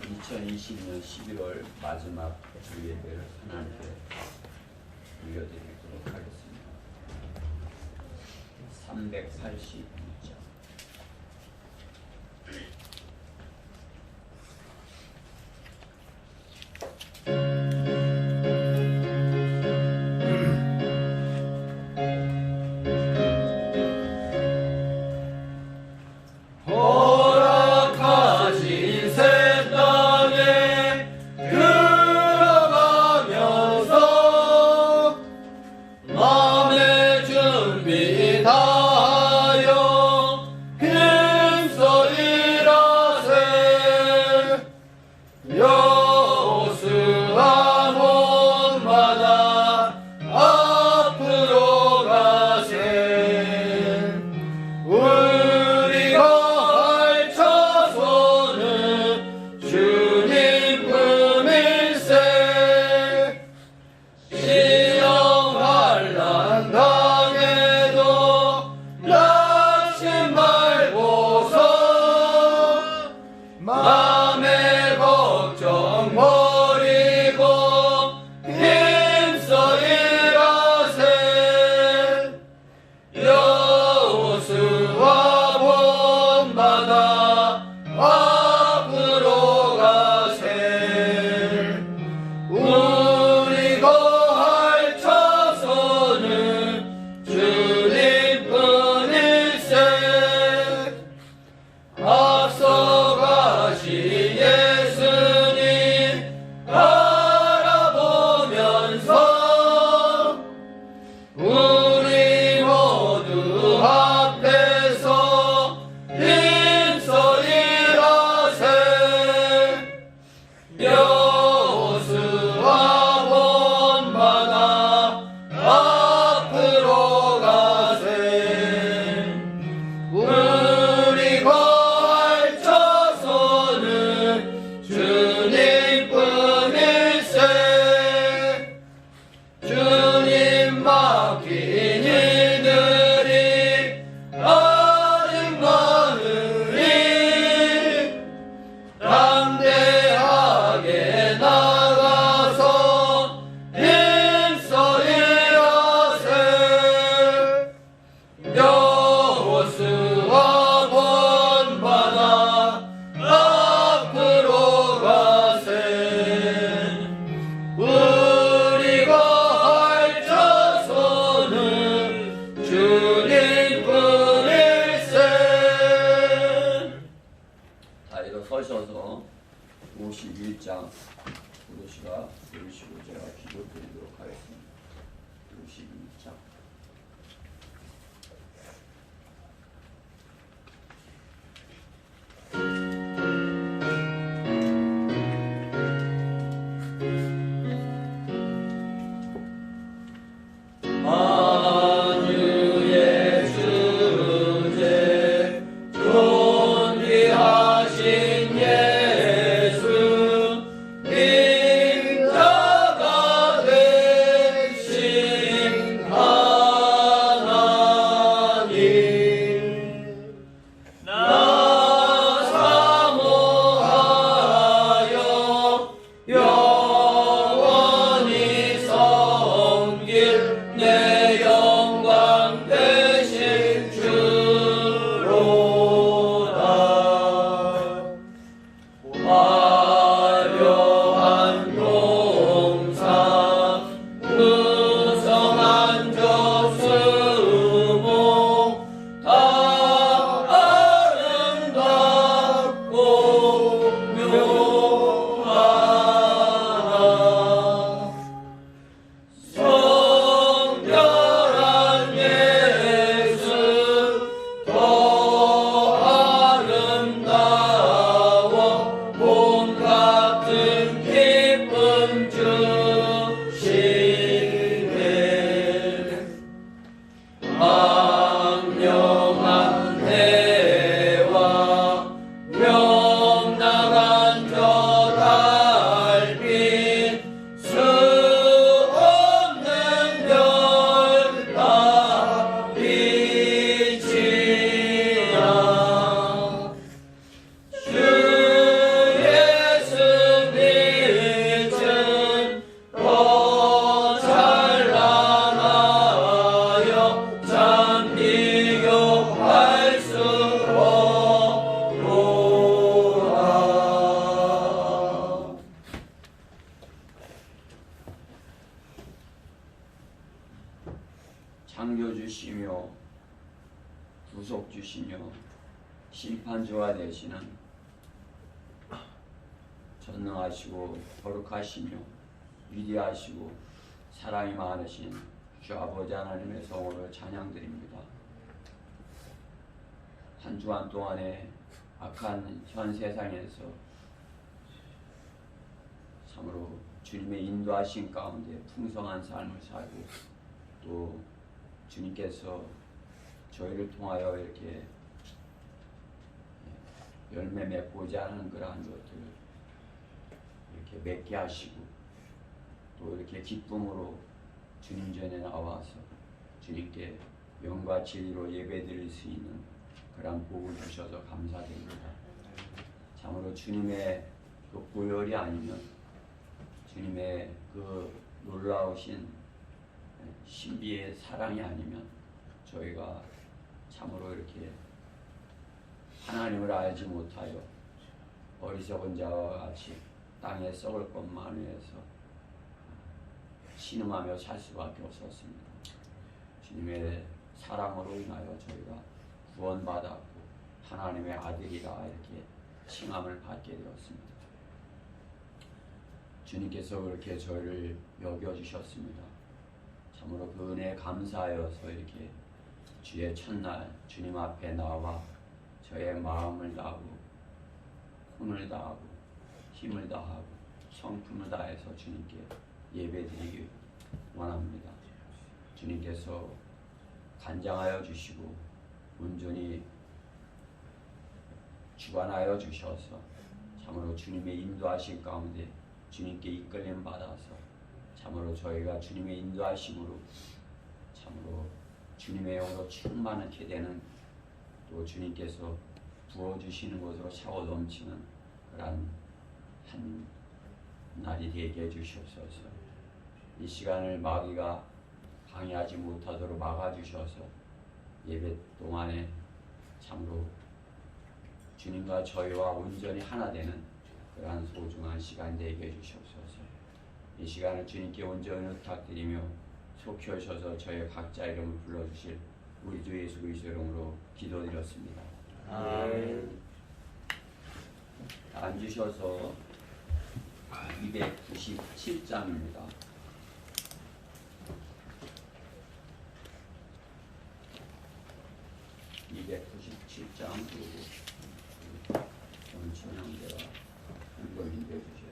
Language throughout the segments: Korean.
2020년 11월 마지막 주예배를 하나님께 올려드리도록 하겠습니다. 382장. 서셔서 51장 부르시가 들으시고 제가 기도 드리도록 하겠습니다. 52장. 인자가 되신 주시며 심판주가 되시는 전능하시고 거룩하시며 위대하시고 사랑이 많으신 주 아버지 하나님의 성으로 찬양드립니다. 한 주간 동안에 악한 현 세상에서 참으로 주님의 인도하신 가운데 풍성한 삶을 살고 또 주님께서 저희를 통하여 이렇게 열매 맺고자 하는 그러한 것들을 이렇게 맺게 하시고 또 이렇게 기쁨으로 주님 전에 나와서 주님께 영과 진리로 예배드릴 수 있는 그런 복을 주셔서 감사드립니다. 참으로 주님의 그 보혈이 아니면 주님의 그 놀라우신 신비의 사랑이 아니면 저희가 참으로 이렇게 하나님을 알지 못하여 어리석은 자와 같이 땅에 썩을 것만 위해서 신음하며 살 수밖에 없었습니다. 주님의 사랑으로 인하여 저희가 구원받았고 하나님의 아들이라 이렇게 칭함을 받게 되었습니다. 주님께서 그렇게 저희를 여겨주셨습니다. 참으로 그 은혜에 감사하여서 이렇게 주의 첫날 주님 앞에 나와 저의 마음을 다하고 혼을 다하고 힘을 다하고 성품을 다해서 주님께 예배드리기 원합니다. 주님께서 간장하여 주시고 온전히 주관하여 주셔서 참으로 주님의 인도하심 가운데 주님께 이끌림 받아서 참으로 저희가 주님의 인도하심으로 참으로 주님의 영으로 충만하게 되는 또 주님께서 부어주시는 것으로 차고 넘치는 그러한 한 날이 되게 해주시옵소서. 이 시간을 마귀가 방해하지 못하도록 막아주셔서 예배 동안에 참으로 주님과 저희와 온전히 하나 되는 그러한 소중한 시간 되게 해주시옵소서. 이 시간을 주님께 온전히 부탁드리며 속히 오셔서 저희 각자 이름을 불러주실 우리 주 예수 그리스도 이름으로 기도드렸습니다. 아멘. 앉으셔서 297장입니다. 297장 그리고 전천형제가 한번 인도해 주셨습니다.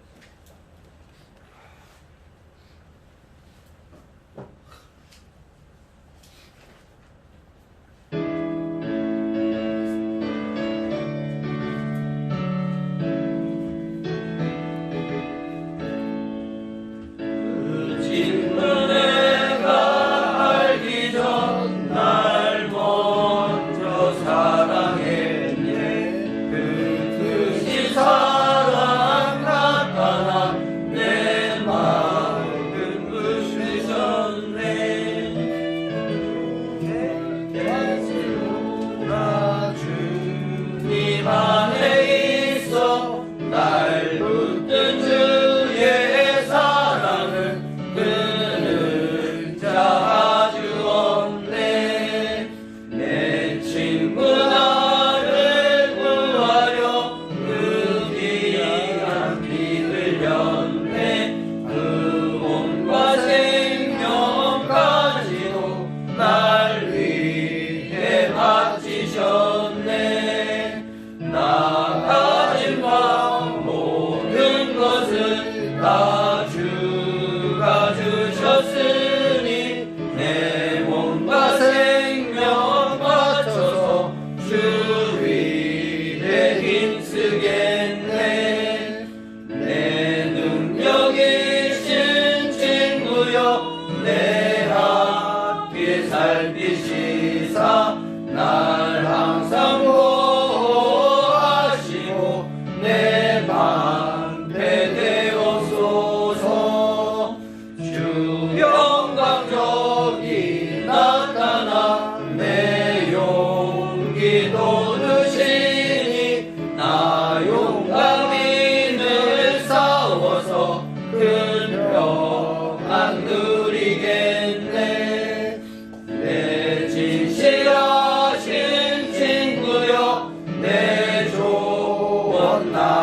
내 방패 되어서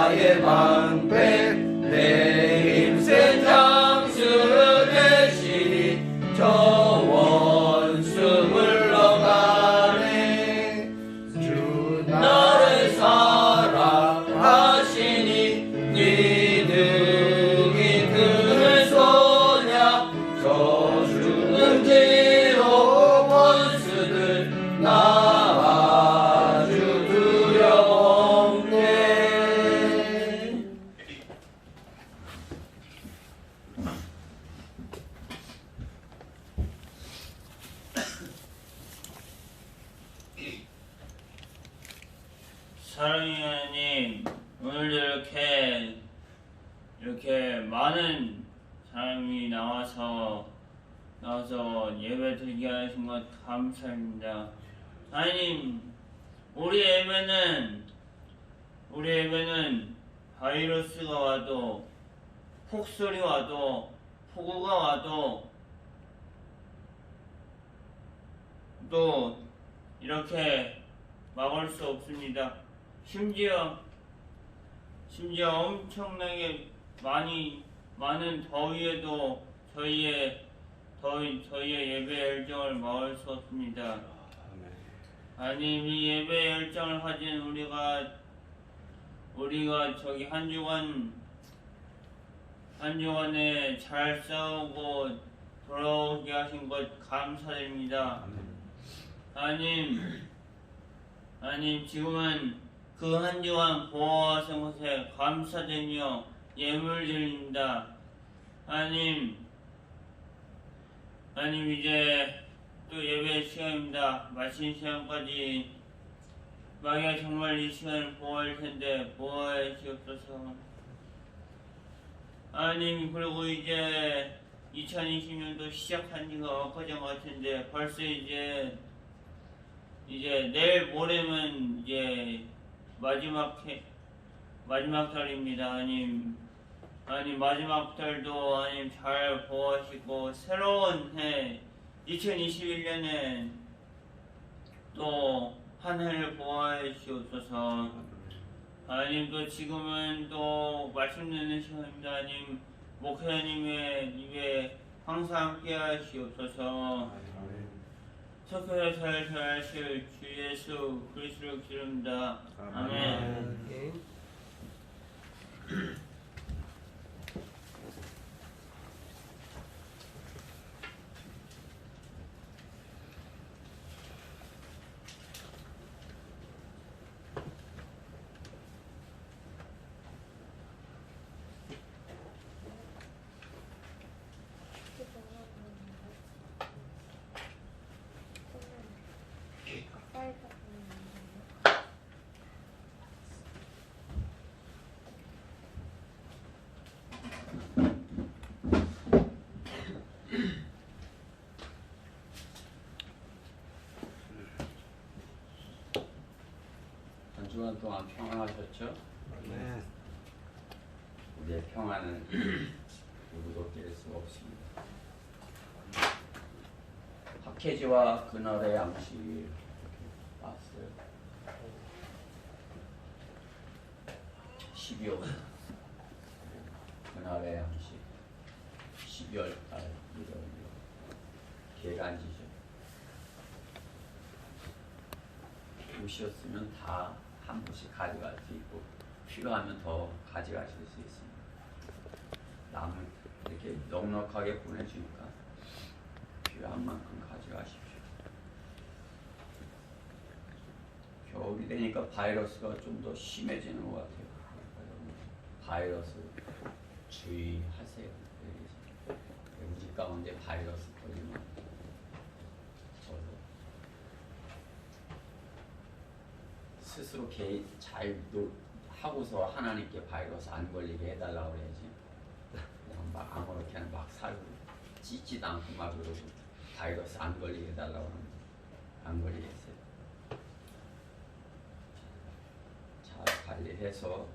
나의 방패 내 힘센 장수 대신 저 원수 물러가네. 주 나를 사랑하시니 네 등이 큰 소냐. 저 죽는 죄로 원수들 나 아주 두려움네. 사랑의 하나님, 오늘도 이렇게 많은 사람이 나와서 예배 드리게 하신 것 감사합니다. 하나님, 우리 예배는 바이러스가 와도, 폭설이 와도, 폭우가 와도 또 이렇게 막을 수 없습니다. 심지어 엄청나게 많은 더위에도 저희의 예배 열정을 막을 수 없습니다. 아니, 이 예배 열정을 가진 우리가 저기 한 주간에 잘 싸우고 돌아오게 하신 것 감사드립니다. 하나님, 지금은 그 한 주간 보호하신 것에 감사드리며 예물 드립니다. 하나님, 이제 또 예배 시간입니다. 마친 시간까지 마귀가 정말 이 시간을 보호할 텐데 보호해 주옵소서. 하나님, 그리고 이제 2020년도 시작한 지가 엊그제 같은데 벌써 이제 내일 모레면 이제 마지막 달입니다. 하나님, 마지막 달도 잘 보호하시고 새로운 해 2021년에 또 한 해를 보호해 주옵소서. 하나님, 또 지금은 또 말씀 듣는 시간입니다. 하나님, 목회자님의 입에 항상 함께 하시옵소서. 석회를 잘 하실 주 예수 그리스도를 기릅니다. 아멘. 한 주간 동안 평안하셨죠? 네. 우리의 평안은 누구도 깰 수 없습니다. 박해지와 그날의 양식이 왔어요. 12월 그날의 양식 12월 달 일요일 계란지죠. 오셨으면 다 한 번씩 가져갈 수 있고 필요하면 더 가져가실 수 있습니다. 남을 이렇게 넉넉하게 보내주니까 필요한 만큼 가져가십시오. 겨울이 되니까 바이러스가 좀 더 심해지는 것 같아요. 바이러스 주의하세요. 우리 집 가운데 바이러스 걸리면 저도 스스로 잘 하고서 하나님께 바이러스 안 걸리게 해달라고 그래야지. 그냥 막 아무렇게나 막 살고 찢지도 않고 막 그러고 바이러스 안 걸리게 해달라고 하는데 안 걸리겠어요. 잘 관리해서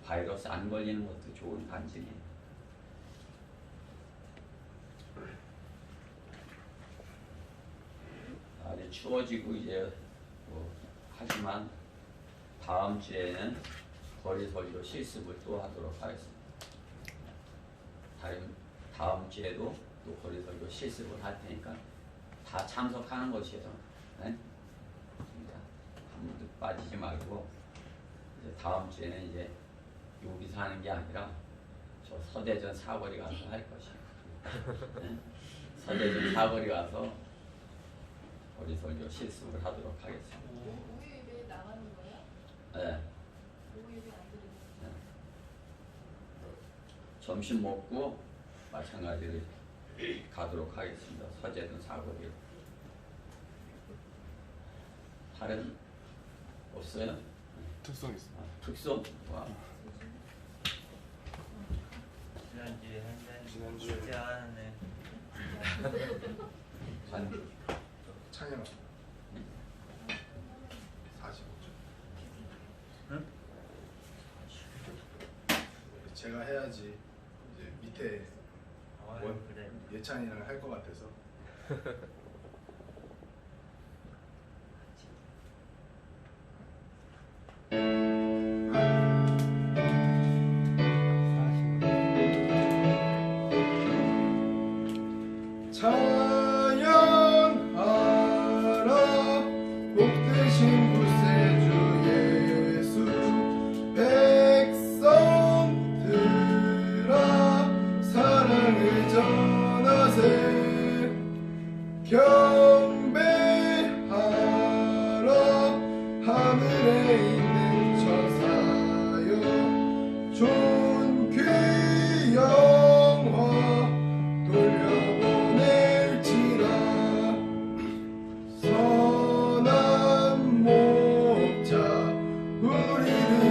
바이러스 안 걸리는 것도 좋은 간증이에요. 아주 추워지고 이제 하지만 다음 주에는 거리설교 실습을 또 하도록 하겠습니다. 다음 주에도 또 거리설교 실습을 할 테니까 다 참석하는 것이에요. 네? 한 번도 빠지지 말고 이제 다음 주에는 이제 여기서 하는 게 아니라 저 서대전 사거리 가서 할 것이에요. 네? 서대전 사거리 가서 거리설교 실습을 하도록 하겠습니다. 오후 예배 나가는 거야? 네. 오후 예배 안 드리는 네. 점심 먹고 마찬가지로 가도록 하겠습니다. 서재든 사거리로. 다른 없어요? 특성 있어. 특성? 와. 지난주에 한잔 지난주에. 쉽지 않았네. 관 찬양 45초. 응? 제가 해야지 이제 밑에 원 그래. 예찬이랑 할 것 같아서. 찬양하라 복되신 구세주 예수 백성들아 사랑을 전하세 경배하라 하늘에 있는 천사여 존귀 영화 돌려보낼지라 선한 목자 우리를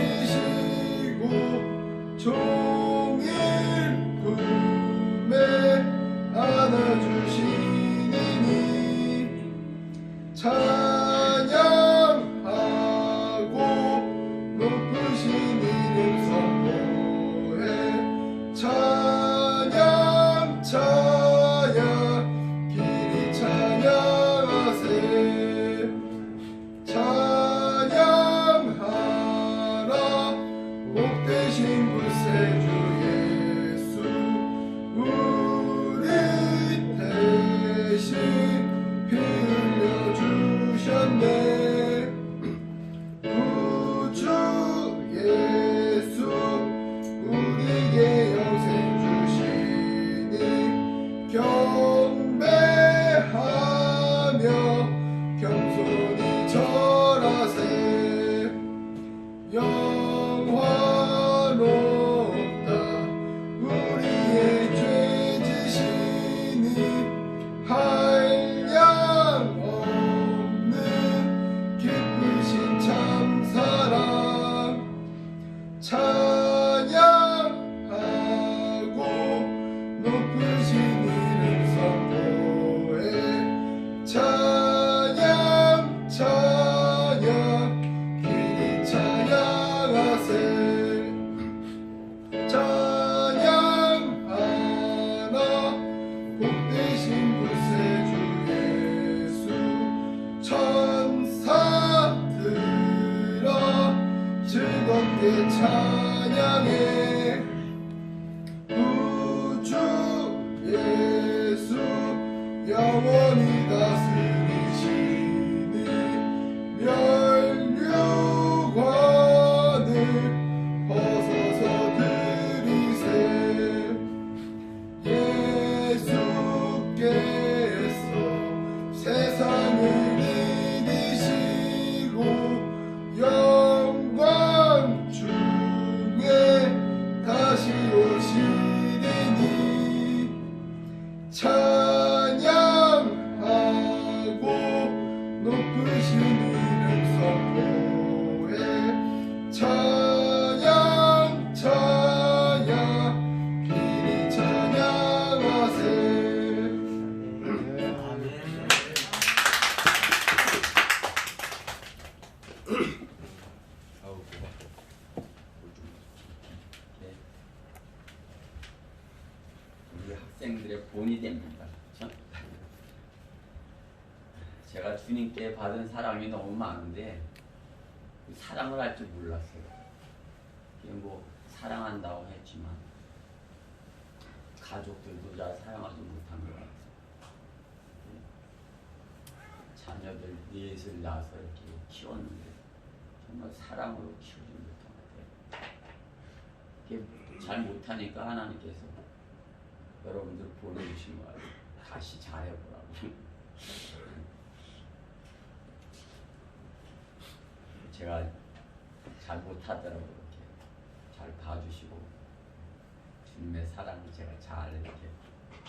지키시고 종일 품에 안아주시니니 찬양하고 높으신 이름 선포해 찬양 찬양 길이 찬양하세 찬양하라 복되신 구세주 예수 우리 대신 피 흘려 주셨네 구주 예수 우리에게 영생 주시니 경배하며 겸손히 절하세 영화롭다 우리의 죄 지시니 한량 없는 기쁘신 참사랑 찬양하고 높으신 이름 선포해 찬양 찬양 길이 찬양하세 찬양하나 복되신 구세주 예수 천사들아 즐겁게 찬양해 구주 예수 영원히 다스리시니 면류관을 벗어서 드리세 예수께서 세상을 이기시고 영광 중에 다시 오시리니 찬양하고 높으신 이름 선포해 찬양 찬양 길이 찬양하세 아멘. 아우 네. 우리 학생들의 본이 됩니다. 그렇죠? 제가 주님께 받은 사랑이 너무 많은데 사랑을 할 줄 몰랐어요. 이게 뭐 사랑한다고 했지만 가족들도 잘 사랑하지 못한 것 같아요. 자녀들 넷을 낳아서 이렇게 키웠는데 정말 사랑으로 키우지 못한 것 같아요. 이게 잘 못하니까 하나님께서 여러분들 보내주신 거 같아요. 다시 잘해보라고. 제가 잘 못하더라고요. 이렇게 잘 봐주시고 주님의 사랑을 제가 잘 이렇게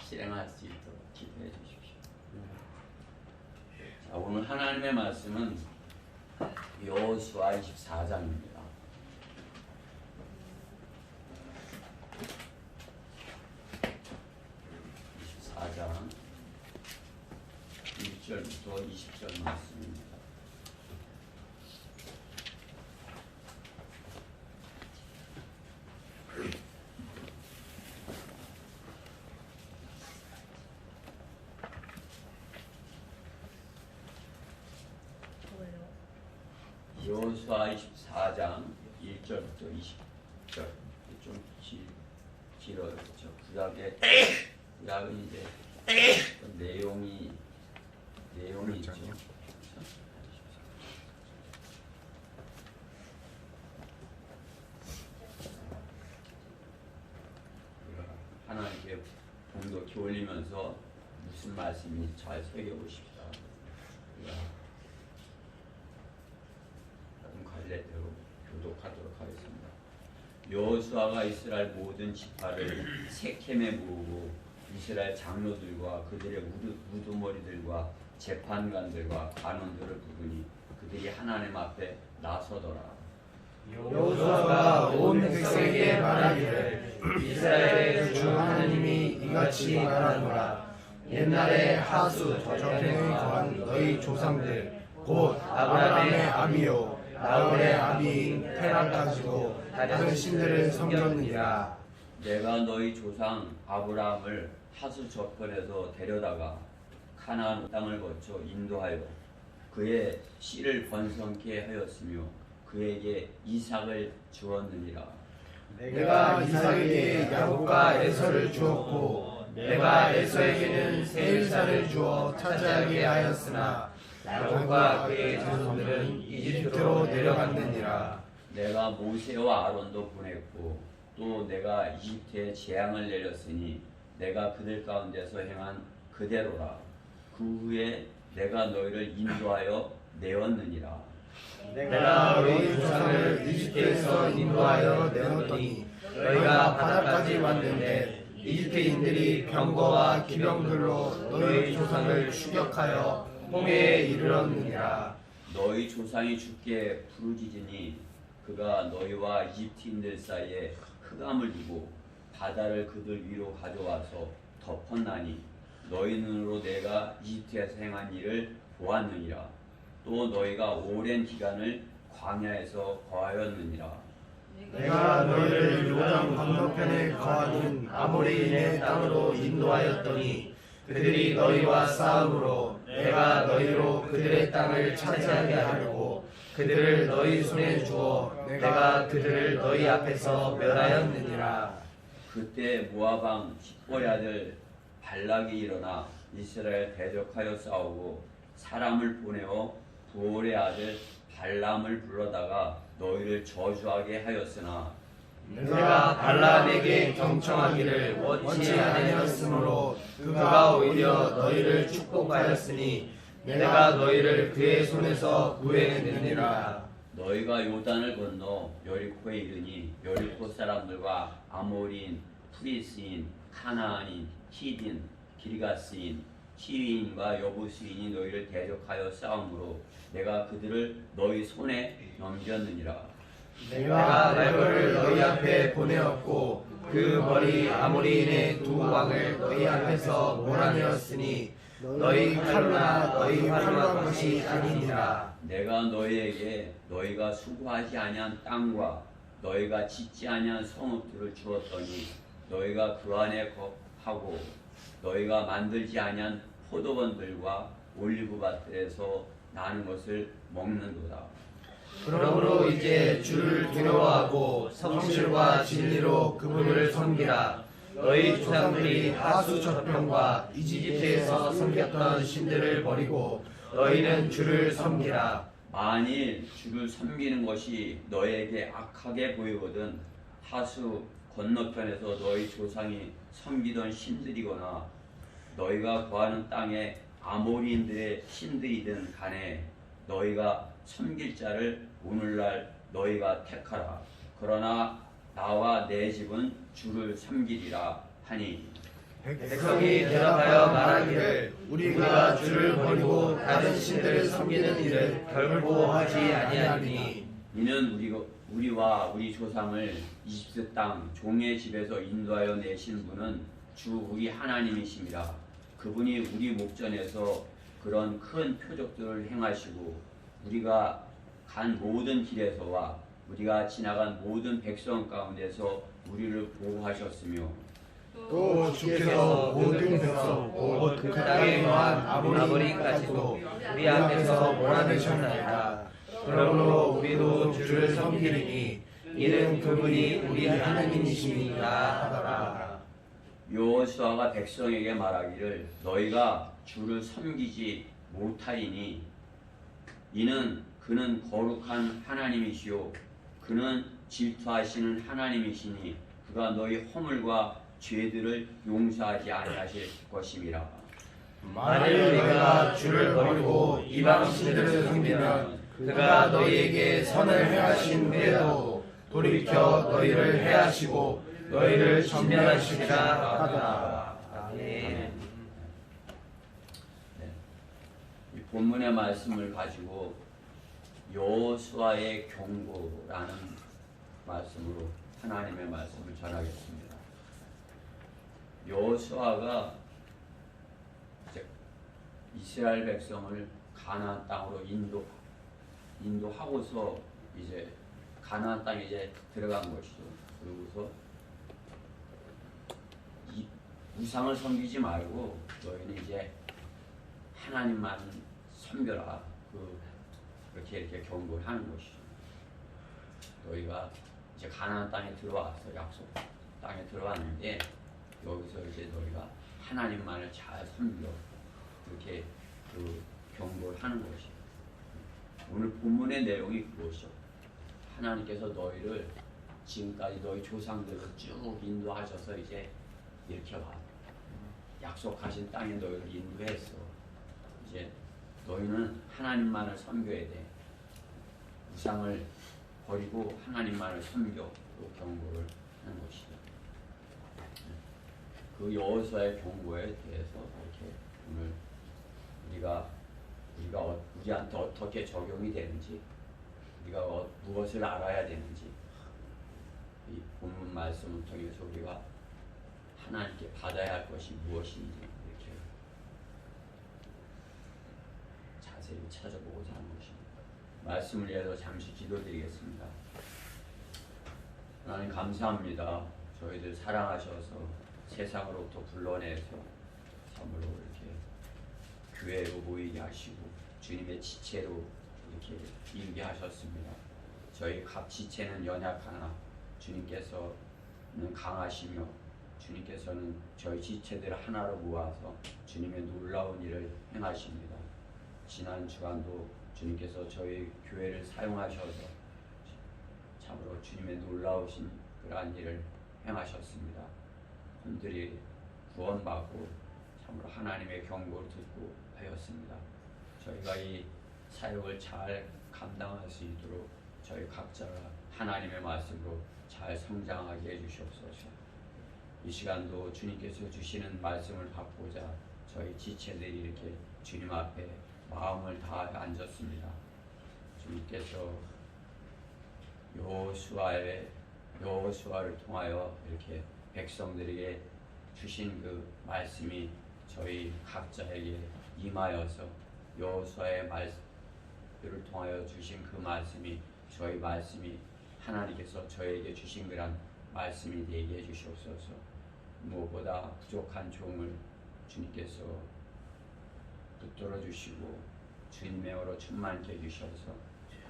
실행할 수 있도록 기도해 주십시오. 자, 오늘 하나님의 말씀은 여호수아 24장입니다. 장 1절부터 20절 말씀입니다. 여호수아 24장 1절부터 20절 좀 길어요. 구약은 이제 내용이 있죠. 하나님께 동독히 올리면서 무슨 말씀인지 잘 새겨보십시다. 다른 관례대로 교독하도록 하겠습니다. 여호수아가 이스라엘 모든 지파를 세켐에 모으고 이스라엘 장로들과 그들의 우두머리들과 재판관들과 간원들을 부르니 그들이 하나님 앞에 나서더라. 여호수아가 온 백성에게 말하기를 이스라엘의 주 하나님이 이같이 말하노라. 옛날에 하수 저편에 거한 너희 조상들 곧 아브라함의 아비요 나홀의 아비인 테락까지도 다른 신들을 섬겼느니라. 내가 너희 조상 아브라함을 하수 저편에서 데려다가 가나안 땅을 거쳐 인도하여 그의 씨를 번성케 하였으며 그에게 이삭을 주었느니라. 내가 이삭에게 야곱과 에서를 주었고 내가 에서에게는 세일사를 주어 차지하게 하였으나 야곱과 그의 자손들은 이집트로 내려갔느니라. 내가 모세와 아론도 보냈고 또 내가 이집트에 재앙을 내렸으니 내가 그들 가운데서 행한 그대로라. 그 후에 내가 너희를 인도하여 내었느니라. 내가 너희 조상을 이집트에서 인도하여 내었더니 너희가 바다까지 왔는데 이집트인들이 병거와 기병들로 너희 조상을 추격하여 홍해에 이르렀느니라. 너희 조상이 주께 부르짖으니 그가 너희와 이집트인들 사이에 흑암을 두고 바다를 그들 위로 가져와서 덮었나니 너희 눈으로 내가 이집트에서 행한 일을 보았느니라. 또 너희가 오랜 기간을 광야에서 거하였느니라. 내가 너희를 요단 건너편에 거하는 아모리인의 땅으로 인도하였더니 그들이 너희와 싸움으로 내가 너희로 그들의 땅을 차지하게 하려고 그들을 너희 손에 주어 내가 그들을 너희 앞에서 멸하였느니라. 그때 모압 왕 십볼의 아들 발락이 일어나 이스라엘 대적하여 싸우고 사람을 보내어 부올의 아들 발람을 불러다가 너희를 저주하게 하였으나 내가 발람에게 경청하기를 원치 아니하였으므로 그가 오히려 너희를 축복하였으니 내가 너희를 그의 손에서 구해내느니라. 너희가 요단을 건너 여리코에 이르니 여리코 사람들과 아모리인, 프리스인, 카나안인, 히딘, 기르가스인, 히위인과 여부스인이 너희를 대적하여 싸움으로 내가 그들을 너희 손에 넘겼느니라. 내가 레벨을 너희 앞에 보내었고 그 머리 아모리인의 두 왕을 너희 앞에서 몰아내었으니 너희 칼로나 너희 활로한 것이 아니니라. 내가 너희에게 너희가 수고하지 아니한 땅과 너희가 짓지 아니한 성읍들을 주었더니 너희가 그 안에 거하고 너희가 만들지 아니한 포도원들과 올리브밭들에서 나는 것을 먹는도다. 그러므로 이제 주를 두려워하고 성실과 진리로 그분을 섬기라. 너희 조상들이 하수 저편과 이집트에서 섬겼던 신들을 버리고 너희는 주를 섬기라. 만일 주를 섬기는 것이 너에게 악하게 보이거든 하수 건너편에서 너희 조상이 섬기던 신들이거나 너희가 거하는 땅에 아모리인들의 신들이든 간에 너희가 섬길 자를 오늘날 너희가 택하라. 그러나 나와 내 집은 주를 섬기리라 하니 백성이 대답하여 말하기를 우리가 주를 버리고 다른 신들을 섬기는 일을 결코 하지 아니하리니 이는 우리와 우리 조상을 이집트 땅 종의 집에서 인도하여 내신 분은 주 우리 하나님이십니다. 그분이 우리 목전에서 그런 큰 표적들을 행하시고 우리가 간 모든 길에서와 우리가 지나간 모든 백성 가운데서 우리를 보호하셨으며 또 주께서 모든 백성 곧 그 땅에 거한 아모리까지도 우리 앞에서 몰아내셨나이다. 그러므로 우리도 주를 섬기리니 이는 그분이 우리 하나님이시니라 하더라. 여호수아가 백성에게 말하기를 너희가 주를 섬기지 못하리니 이는 그는 거룩한 하나님이시요 그는 질투하시는 하나님이시니 그가 너희 허물과 죄들을 용서하지 아니하실 것임이라. 만일 너희가 주를 버리고 이방 신들을 섬기면 그가 너희에게 선을 행하신 후에도 돌이켜 너희를 해하시고 너희를 진멸하시리라 하더라. 아멘. 네. 이 본문의 말씀을 가지고 여호수아의 경고라는 말씀으로 하나님의 말씀을 전하겠습니다. 여호수아가 이스라엘 백성을 가나안 땅으로 인도하고서 이제 가나안 땅에 이제 들어간 것이죠. 그러고서 이 우상을 섬기지 말고 너희는 이제 하나님만 섬겨라. 이렇게 경고를 하는 것이죠. 너희가 이제 가나안 땅에 들어와서 약속 땅에 들어왔는데 여기서 이제 너희가 하나님만을 잘 섬겨 이렇게 경고를 하는 것이에요. 오늘 본문의 내용이 그것이죠. 하나님께서 너희를 지금까지 너희 조상들을 쭉 인도하셔서 이제 이렇게 와 약속하신 땅에 너희를 인도했어. 이제 너희는 하나님만을 섬겨야 돼. 우상을 버리고 하나님만을 섬겨. 그 경고를 하는 것이죠. 그 여호수아의 경고에 대해서 이렇게 오늘 우리가 우리한테 어떻게 적용이 되는지, 우리가 무엇을 알아야 되는지 이 본문 말씀을 통해서 우리가 하나님께 받아야 할 것이 무엇인지 이렇게 자세히 찾아보고자 하는 것입니다. 말씀을 위해서 잠시 기도드리겠습니다. 하나님 감사합니다. 저희들 사랑하셔서 세상으로부터 불러내서 참으로 이렇게 교회로 모이게 하시고 주님의 지체로 이렇게 이루게 하셨습니다. 저희 각 지체는 연약하나 주님께서는 강하시며 주님께서는 저희 지체들을 하나로 모아서 주님의 놀라운 일을 행하십니다. 지난 주간도 주님께서 저희 교회를 사용하셔서 참으로 주님의 놀라우신 그러한 일을 행하셨습니다. 분들이 구원받고 참으로 하나님의 경고를 듣고 하였습니다. 저희가 이 사역을 잘 감당할 수 있도록 저희 각자가 하나님의 말씀으로 잘 성장하게 해주시옵소서. 이 시간도 주님께서 주시는 말씀을 받고자 저희 지체들이 이렇게 주님 앞에 마음을 다해 앉았습니다. 주님께서 여호수아를 통하여 이렇게 백성들에게 주신 그 말씀이 저희 각자에게 임하여서 여호수아의 말씀을 통하여 주신 그 말씀이 저희 말씀이 하나님께서 저에게 주신 그런 말씀이 되게 해주시옵소서. 무엇보다 부족한 종을 주님께서 붙들어 주시고 주님의 어로 충만케 해주셔서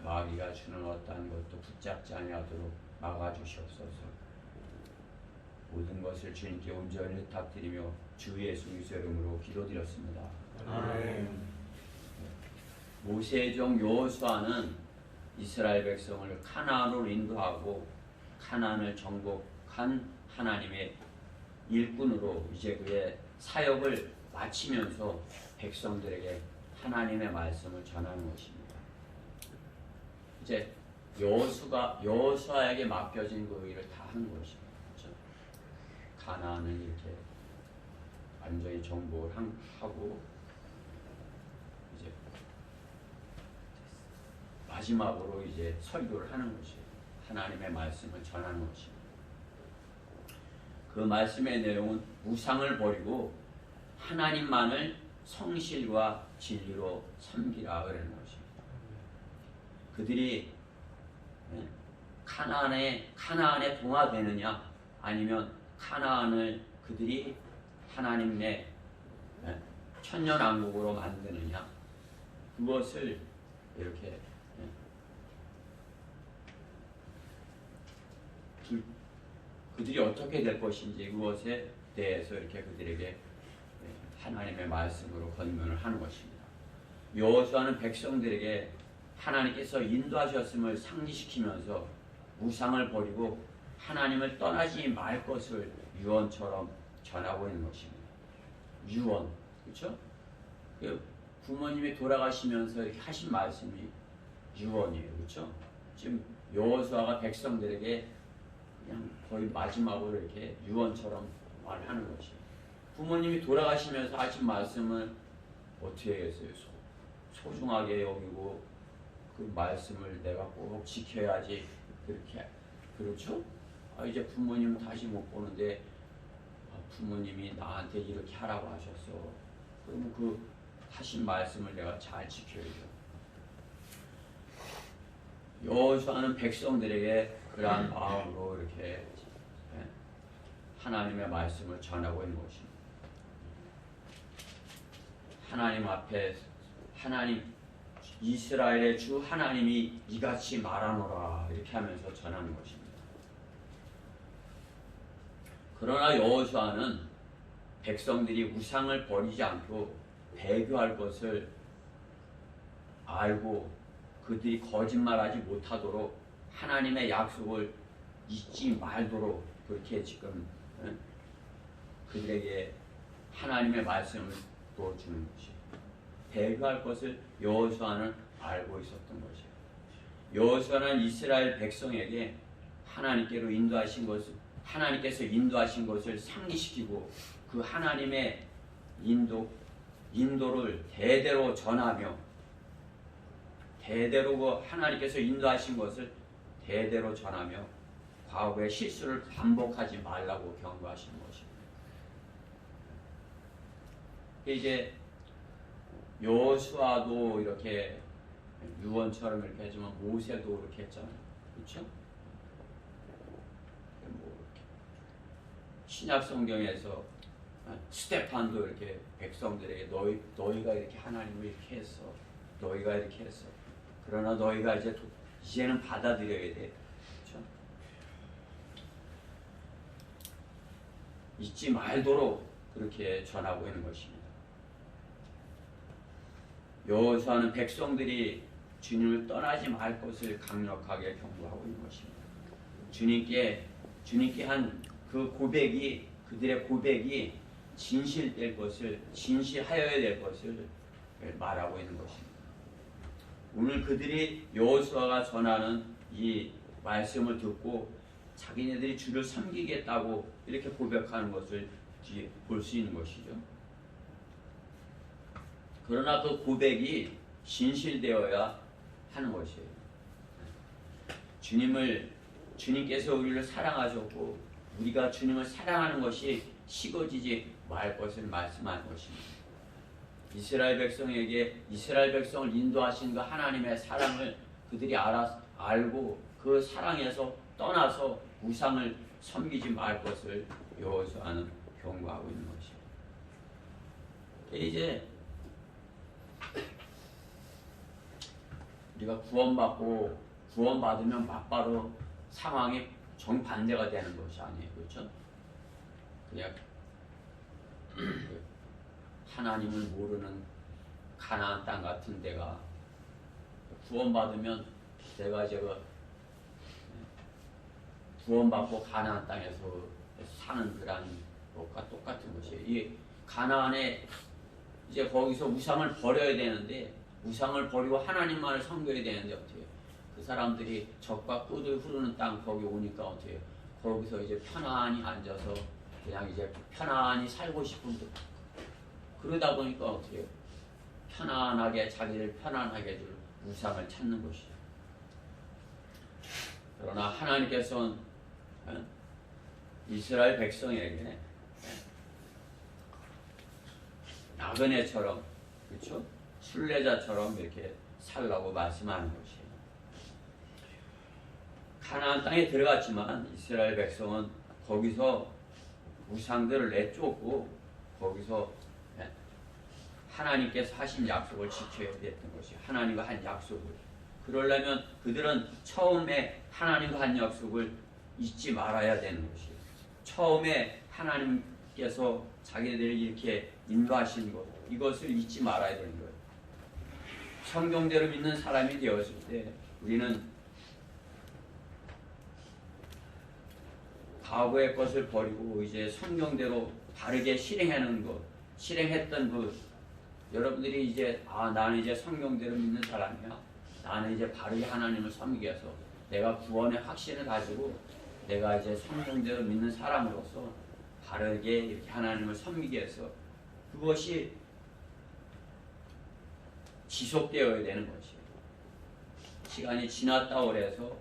마귀가 주는 어떠한 것도 붙잡지 아니하도록 막아주시옵소서. 모든 것을 주님께 온전히 의탁드리며 주 예수 그리스도의 이름으로 기도드렸습니다. 아멘. 모세의 종 여호수아는 이스라엘 백성을 가나안으로 인도하고 가나안을 정복한 하나님의 일꾼으로 이제 그의 사역을 마치면서 백성들에게 하나님의 말씀을 전하는 것입니다. 이제 여호수아에게 맡겨진 그 일을 다 한 것입니다. 그렇죠? 가나안을 이렇게 완전히 정복을 하고 이제 마지막으로 이제 설교를 하는 것이에요. 하나님의 말씀을 전하는 것입니다. 그 말씀의 내용은 우상을 버리고 하나님만을 성실과 진리로 섬기라 그러는 것입니다. 그들이 가나안에 동화되느냐 아니면 가나안을 그들이 하나님의 천년왕국으로 만드느냐 그것을 이렇게 그들이 어떻게 될 것인지 그것에 대해서 이렇게 그들에게 하나님의 말씀으로 권면을 하는 것입니다. 여호수아는 백성들에게 하나님께서 인도하셨음을 상기시키면서 우상을 버리고 하나님을 떠나지 말 것을 유언처럼 전하고 있는 것입니다. 유언, 그렇죠? 부모님이 돌아가시면서 이렇게 하신 말씀이 유언이에요, 그렇죠? 지금 여호수아가 백성들에게 그냥 거의 마지막으로 이렇게 유언처럼 말하는 것이. 부모님이 돌아가시면서 하신 말씀은 어떻게 하겠어요? 소중하게 여기고 그 말씀을 내가 꼭 지켜야지 그렇게 그렇죠? 이제 부모님 다시 못 보는데 부모님이 나한테 이렇게 하라고 하셨어. 그러면 그 하신 말씀을 내가 잘 지켜야죠. 여호수아는 백성들에게 그러한 마음으로 이렇게 하나님의 말씀을 전하고 있는 것입니다. 하나님 앞에 이스라엘의 주 하나님이 이같이 말하노라 이렇게 하면서 전하는 것입니다. 그러나 여호수아는 백성들이 우상을 버리지 않고 배교할 것을 알고 그들이 거짓말하지 못하도록 하나님의 약속을 잊지 말도록 그렇게 지금 그들에게 하나님의 말씀을 보여주는 것이에요. 배교할 것을 여호수아는 알고 있었던 것이에요. 여호수아는 이스라엘 백성에게 하나님께서 인도하신 것을 상기시키고 그 하나님의 인도를 대대로 전하며 대대로 그 하나님께서 인도하신 것을 대대로 전하며 과거의 실수를 반복하지 말라고 경고하시는 것입니다. 이제 여호수아도 이렇게 유언처럼 이렇게 하지만 모세도 이렇게 했잖아요. 그렇죠? 신약 성경에서 스테판도 이렇게 백성들에게 너희가 이렇게 하나님을 이렇게 했어. 너희가 이렇게 했어. 그러나 너희가 이제는 받아들여야 돼. 그렇죠? 잊지 말도록 그렇게 전하고 있는 것입니다. 여호수아는 백성들이 주님을 떠나지 말 것을 강력하게 경고하고 있는 것입니다. 주님께 한 그 고백이 그들의 고백이 진실하여야 될 것을 말하고 있는 것입니다. 오늘 그들이 여호수아가 전하는 이 말씀을 듣고 자기네들이 주를 섬기겠다고 이렇게 고백하는 것을 볼 수 있는 것이죠. 그러나 그 고백이 진실되어야 하는 것이에요. 주님께서 우리를 사랑하셨고 우리가 주님을 사랑하는 것이 식어지지 말 것을 말씀하는 것입니다. 이스라엘 백성을 인도하신 그 하나님의 사랑을 그들이 알고 그 사랑에서 떠나서 우상을 섬기지 말 것을 여호수아는 경고하고 있는 것입니다. 이제 우리가 구원받으면 막바로 상황이 정반대가 되는 것이 아니에요. 그렇죠? 그냥 하나님을 모르는 가나안 땅 같은 데가 구원받으면 내가 구원받고 가나안 땅에서 사는 그런 것과 똑같은 것이에요. 이 가나안에 이제 거기서 우상을 버려야 되는데 우상을 버리고 하나님만을 섬겨야 되는데 어떻게 해요? 그 사람들이 적과 꿀을 흐르는 땅 거기 오니까 어떻게 해요? 거기서 이제 편안히 앉아서 그냥 이제 편안히 살고 싶은 듯 그러다 보니까 어떻게 해요? 편안하게 자기를 편안하게 해줄 우상을 찾는 것이죠. 그러나 하나님께서는 이스라엘 백성에게 나그네처럼 그렇죠? 순례자처럼 이렇게 살라고 말씀하는 것이에요. 가나안 땅에 들어갔지만 이스라엘 백성은 거기서 우상들을 내쫓고 거기서 하나님께서 하신 약속을 지켜야 됐던 것이 하나님과 한 약속을 그러려면 그들은 처음에 하나님과 한 약속을 잊지 말아야 되는 것이에요. 처음에 하나님께서 자기들을 이렇게 인도하신 것 이것을 잊지 말아야 되는 거예요. 성경대로 믿는 사람이 되었을 때 우리는 과거의 것을 버리고 이제 성경대로 바르게 실행하는 것 실행했던 그 여러분들이 이제 나는 이제 성경대로 믿는 사람이야. 나는 이제 바르게 하나님을 섬기기 위해서 내가 구원의 확신을 가지고 내가 이제 성경대로 믿는 사람으로서 바르게 이렇게 하나님을 섬기기 위해서 그것이 지속되어야 되는 것이에요. 시간이 지났다고 해서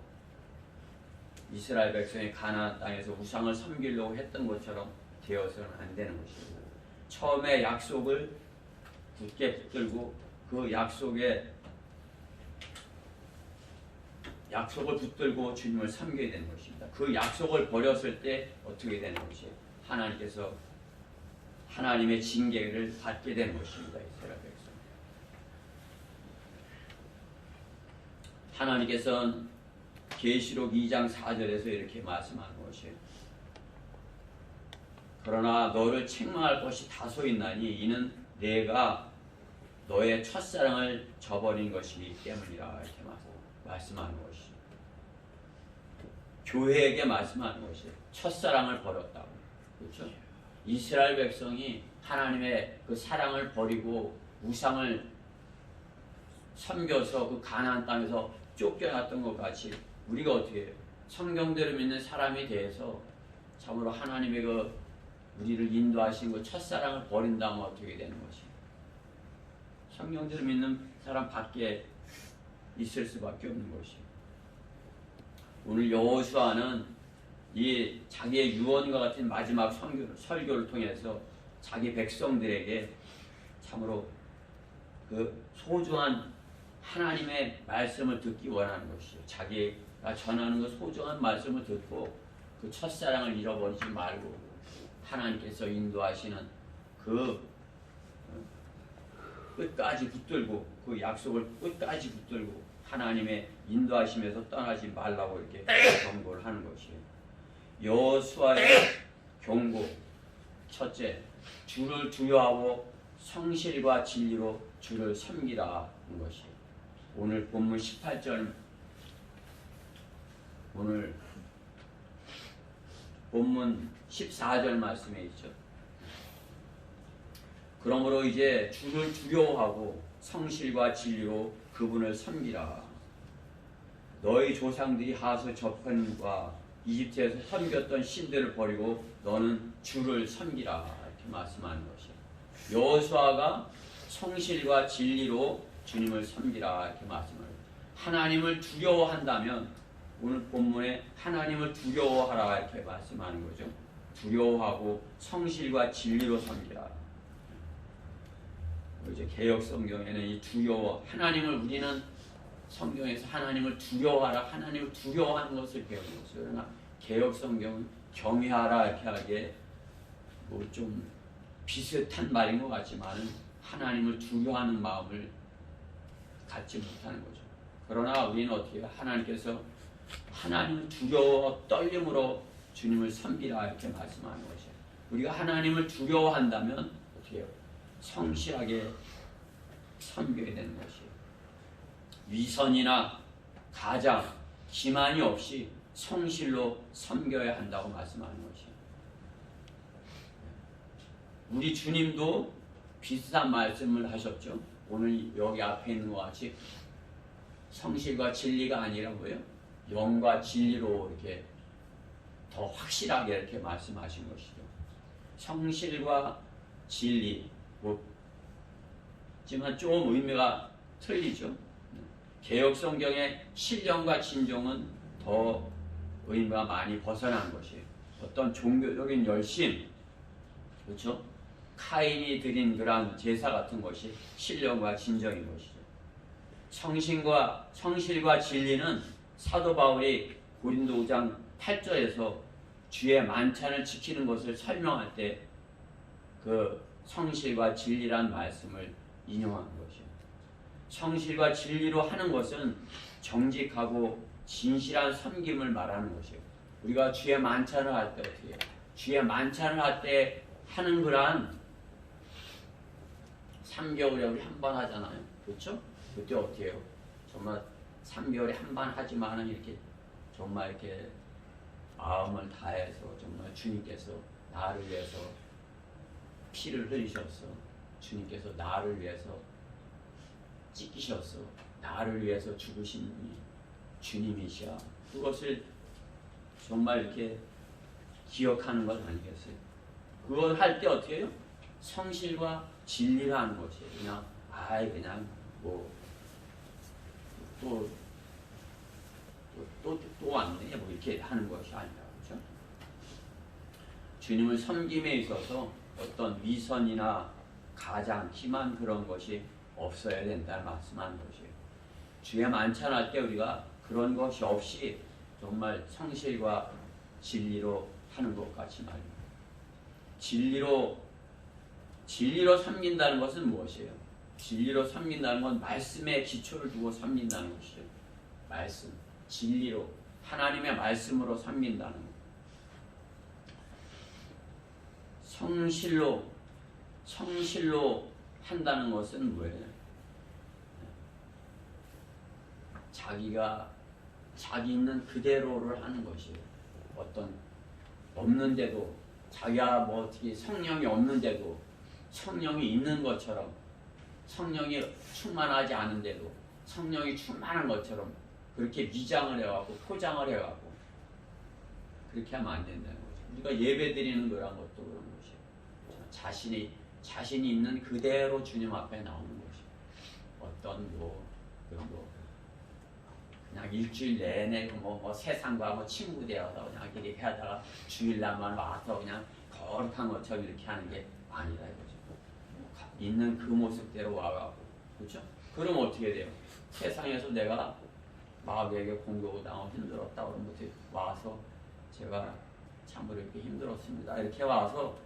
이스라엘 백성이 가나안 땅에서 우상을 섬기려고 했던 것처럼 되어서는 안 되는 것이고 처음에 약속을 굳게 붙들고 그 약속을 붙들고 주님을 섬겨야 되는 것입니다. 그 약속을 버렸을 때 어떻게 되는 것이에요? 하나님께서 하나님의 징계를 받게 되는 것입니다. 이스라엘 백성. 하나님께서는 계시록 2장 4절에서 이렇게 말씀하는 것이에요. 그러나 너를 책망할 것이 다소 있나니 이는 내가 너의 첫사랑을 저버린 것이기 때문이라 이렇게 말씀하는 것이죠. 교회에게 말씀하는 것이에요. 첫사랑을 버렸다고. 그렇죠? 이스라엘 백성이 하나님의 그 사랑을 버리고 우상을 섬겨서 그 가나안 땅에서 쫓겨났던 것 같이 우리가 어떻게 해요? 성경대로 믿는 사람에 대해서 참으로 하나님의 그 우리를 인도하신 그 첫사랑을 버린다면 어떻게 되는 것이? 성경대로 믿는 사람 밖에 있을 수밖에 없는 것이. 오늘 여호수아는 이 자기의 유언과 같은 마지막 설교를 통해서 자기 백성들에게 참으로 그 소중한 하나님의 말씀을 듣기 원하는 것이죠. 자기가 전하는 그 소중한 말씀을 듣고 그 첫사랑을 잃어버리지 말고 하나님께서 인도하시는 그 끝까지 붙들고 그 약속을 끝까지 붙들고 하나님의 인도하심에서 떠나지 말라고 이렇게 경고를 하는 것이에요. 여호수아의 경고 첫째, 주를 두려워하고 성실과 진리로 주를 섬기라는 것이에요. 오늘 본문 18절 오늘 본문 14절 말씀에 있죠. 그러므로 이제 주를 두려워하고 성실과 진리로 그분을 섬기라. 너희 조상들이 하수 저편과 이집트에서 섬겼던 신들을 버리고 너는 주를 섬기라. 이렇게 말씀하는 것이에요. 여호수아가 성실과 진리로 주님을 섬기라. 이렇게 말씀을 해요. 하나님을 두려워한다면 오늘 본문에 하나님을 두려워하라. 이렇게 말씀하는 거죠. 두려워하고 성실과 진리로 섬기라. 이제 개역 성경에는 이 두려워 하나님을 우리는 성경에서 하나님을 두려워하라 하나님을 두려워하는 것을 배우는 것이요. 그러나 개역 성경은 경외하라 이렇게 하기에 뭐 좀 비슷한 말인 것 같지만은 하나님을 두려워하는 마음을 갖지 못하는 거죠. 그러나 우리는 어떻게 해요? 하나님께서 하나님을 두려워 떨림으로 주님을 섬기라 이렇게 말씀하는 것이에요. 우리가 하나님을 두려워한다면 어떻게 해요? 성실하게 섬겨야 되는 것이에요. 위선이나 가장, 기만이 없이 성실로 섬겨야 한다고 말씀하는 것이에요. 우리 주님도 비슷한 말씀을 하셨죠. 오늘 여기 앞에 있는 것 같이 성실과 진리가 아니라고요. 영과 진리로 이렇게 더 확실하게 이렇게 말씀하신 것이죠. 성실과 진리, 하지만 좀 의미가 틀리죠. 개역 성경의 신령과 진정은 더 의미가 많이 벗어난 것이에요. 어떤 종교적인 열심, 그렇죠? 카인이 드린 그러한 제사 같은 것이 신령과 진정인 것이죠. 성실과 진리는 사도 바울이 고린도 5장 8절에서 주의 만찬을 지키는 것을 설명할 때 그 성실과 진리란 말씀을 인용한 것이에요. 성실과 진리로 하는 것은 정직하고 진실한 섬김을 말하는 것이에요. 우리가 주의 만찬을 할 때 어떻게 해요? 주의 만찬을 할 때 하는 그러한 3개월에 우리 한 번 하잖아요. 그렇죠? 그때 어떻게 해요? 정말 3개월에 한 번 하지만은 이렇게 정말 이렇게 마음을 다해서 정말 주님께서 나를 위해서 피를 흘리셨어. 주님께서 나를 위해서 찢기셨어. 나를 위해서 죽으신 분이 주님이시야. 그것을 정말 이렇게 기억하는 것 아니겠어요? 그걸 할 때 어떻게 해요? 성실과 진리를 하는 것이에요. 그냥 또 왔네 뭐 이렇게 하는 것이 아니라, 그렇죠? 주님을 섬김에 있어서 어떤 위선이나 가장 기만 그런 것이 없어야 된다는 말씀하는 것이에요. 주의 만찬할 때 우리가 그런 것이 없이 정말 성실과 진리로 하는 것 같이 말입니다. 진리로 섬긴다는 것은 무엇이에요? 진리로 섬긴다는 건 말씀에 기초를 두고 섬긴다는 것이죠. 말씀, 진리로, 하나님의 말씀으로 섬긴다는 것. 성실로 한다는 것은 뭐예요? 자기 있는 그대로를 하는 것이에요. 어떤 없는데도 자기가 뭐 어떻게 성령이 없는데도 성령이 있는 것처럼, 성령이 충만하지 않은데도 성령이 충만한 것처럼 그렇게 위장을 해갖고 포장을 해갖고 그렇게 하면 안 된다는 거죠. 우리가 예배 드리는 거란 것도 그런 것이에요. 자신이 있는 그대로 주님 앞에 나오는 것이에요. 어떤 그런 그냥 일주일 내내 세상과 친구 되어서 그냥 이렇게 하다가 주일날만 와서 그냥 거룩한 것처럼 이렇게 하는 게 아니다 이거죠. 있는 그 모습대로 와가고, 그렇죠? 그럼 어떻게 돼요? 세상에서 내가 마귀에게 공격을 당하고 힘들었다 그러면 어떻게 와서 제가 참으로 이렇게 힘들었습니다. 이렇게 와서